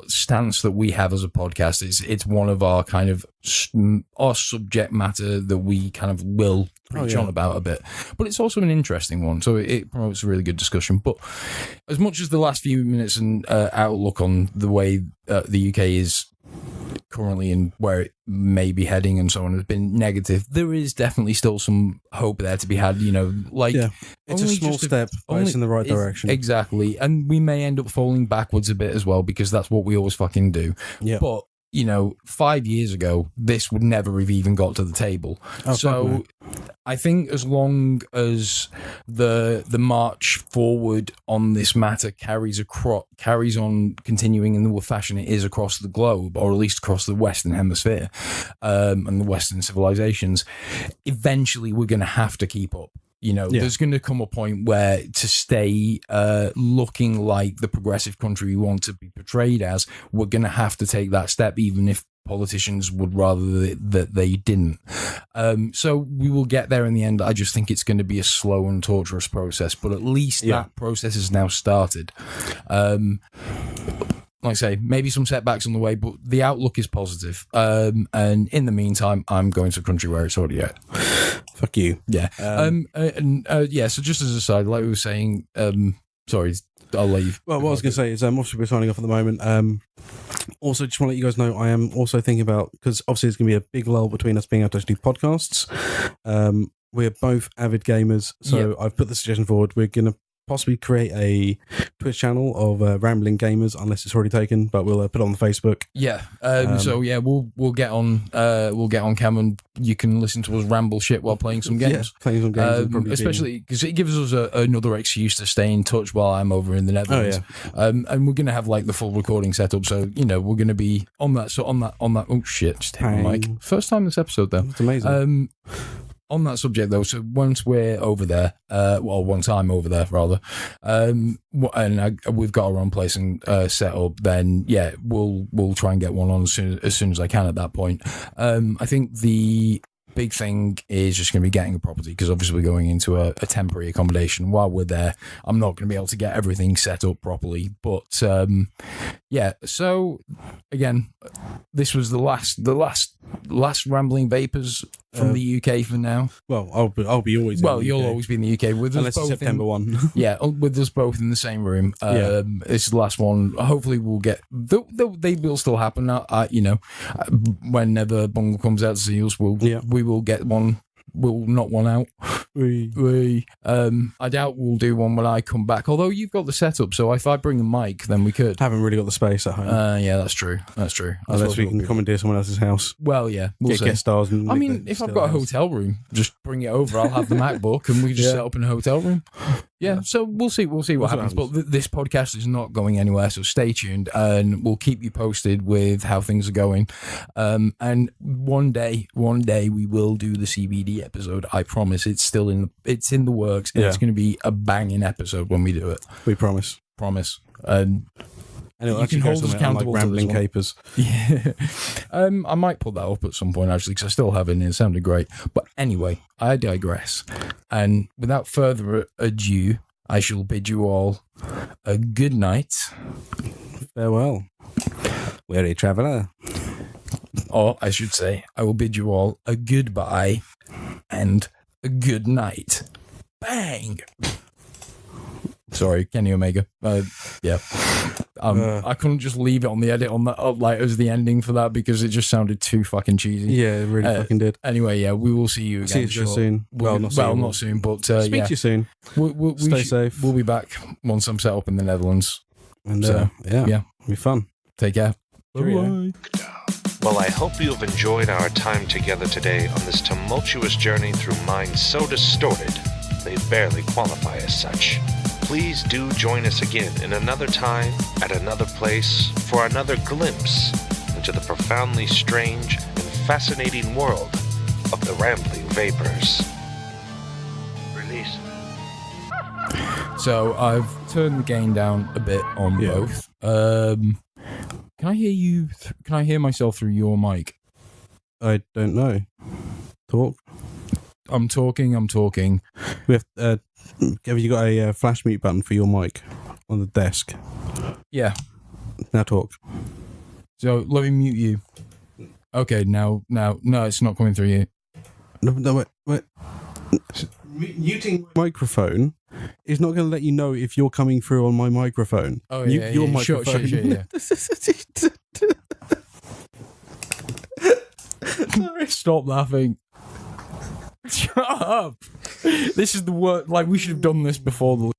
stance that we have as a podcast. It's one of our kind of our subject matter that we kind of will preach on about a bit, but it's also an interesting one, so it promotes a really good discussion. But as much as the last few minutes and outlook on the way the UK is currently and where it may be heading and so on has been negative, there is definitely still some hope there to be had. It's a small step, but it's in the right direction. Exactly, and we may end up falling backwards a bit as well, because that's what we always fucking do. But 5 years ago, this would never have even got to the table. So I think as long as the march forward on this matter carries on continuing in the fashion it is across the globe, or at least across the Western Hemisphere and the Western civilizations, eventually we're going to have to keep up. There's going to come a point where to stay looking like the progressive country we want to be portrayed as, we're going to have to take that step, even if politicians would rather that they didn't. So we will get there in the end. I just think it's going to be a slow and torturous process, but at least that process has now started. Like I say, maybe some setbacks on the way, but the outlook is positive. And in the meantime, I'm going to a country where it's already at. Fuck you. Yeah. So just as a side, like we were saying, sorry, I'll leave. Well, what I was going to say is, obviously we're signing off at the moment. Also, just want to let you guys know, I am also thinking about, because obviously there's going to be a big lull between us being able to actually do podcasts. We're both avid gamers, so I've put the suggestion forward. We're going to possibly create a Twitch channel of Rambling Gamers, unless it's already taken, but we'll put it on the Facebook. Yeah. So yeah, we'll get on cam, and you can listen to us ramble shit while playing some games. Yeah, playing some games, especially because it gives us another excuse to stay in touch while I'm over in the Netherlands. Oh, yeah. And we're gonna have like the full recording setup, so we're gonna be on that. So on that. Oh shit! Just hit my mic. First time this episode though. It's amazing. On that subject, though, so once we're over there, once I'm over there, rather, and we've got our own place and set up, then yeah, we'll try and get one on as soon as I can. At that point, I think the big thing is just going to be getting a property, because obviously we're going into a temporary accommodation. While we're there, I'm not going to be able to get everything set up properly, but yeah. So again, this was the last Rambling Vapors from the UK for now. Well, I'll be always. Well, you'll always be in the UK with us, unless it's September 1. Yeah, with us both in the same room. This is the last one. Hopefully, we'll get. They will still happen. Whenever Bungle comes out to see us, we will get one. We'll knock one out. I doubt we'll do one when I come back. Although you've got the setup, so if I bring a mic, then we could. Haven't really got the space at home. Yeah, that's true. Unless we can commandeer someone else's house. Well, yeah, we'll get guest stars. And if I've got a hotel room, just bring it over. I'll have the MacBook, and we can just set up in a hotel room. Yeah, so we'll see what happens. But this podcast is not going anywhere, so stay tuned, and we'll keep you posted with how things are going. And one day we will do the CBD episode. I promise. It's in the works, and it's going to be a banging episode when we do it. We promise. And you can hold us accountable like Rambling Capers. Yeah. I might put that up at some point, actually, because I still have it, and it sounded great. But anyway, I digress. And without further ado, I shall bid you all a good night. Farewell, weary traveller. Or I should say, I will bid you all a goodbye and a good night. Bang! Sorry, Kenny Omega. Yeah. I couldn't just leave it on the edit on that as the ending for that, because it just sounded too fucking cheesy. Yeah, it really fucking did. Anyway, yeah, we will see you again. See you soon. Not soon, but speak to you soon. Stay safe. We'll be back once I'm set up in the Netherlands. And it'll be fun. Take care. Bye. Well, I hope you have enjoyed our time together today on this tumultuous journey through minds so distorted they barely qualify as such. Please do join us again in another time, at another place, for another glimpse into the profoundly strange and fascinating world of the Rambling Vapors. Release. So I've turned the gain down a bit on both. Can I hear you? Can I hear myself through your mic? I don't know. Talk. I'm talking. We have. Have you got a flash mute button for your mic on the desk? Yeah. Now talk. So let me mute you. Okay, now, no, it's not coming through you. No, wait. Muting my microphone is not going to let you know if you're coming through on my microphone. Oh, yeah, your microphone. Sure, yeah. Stop laughing. Shut up. This is the worst. Like, we should have done this before the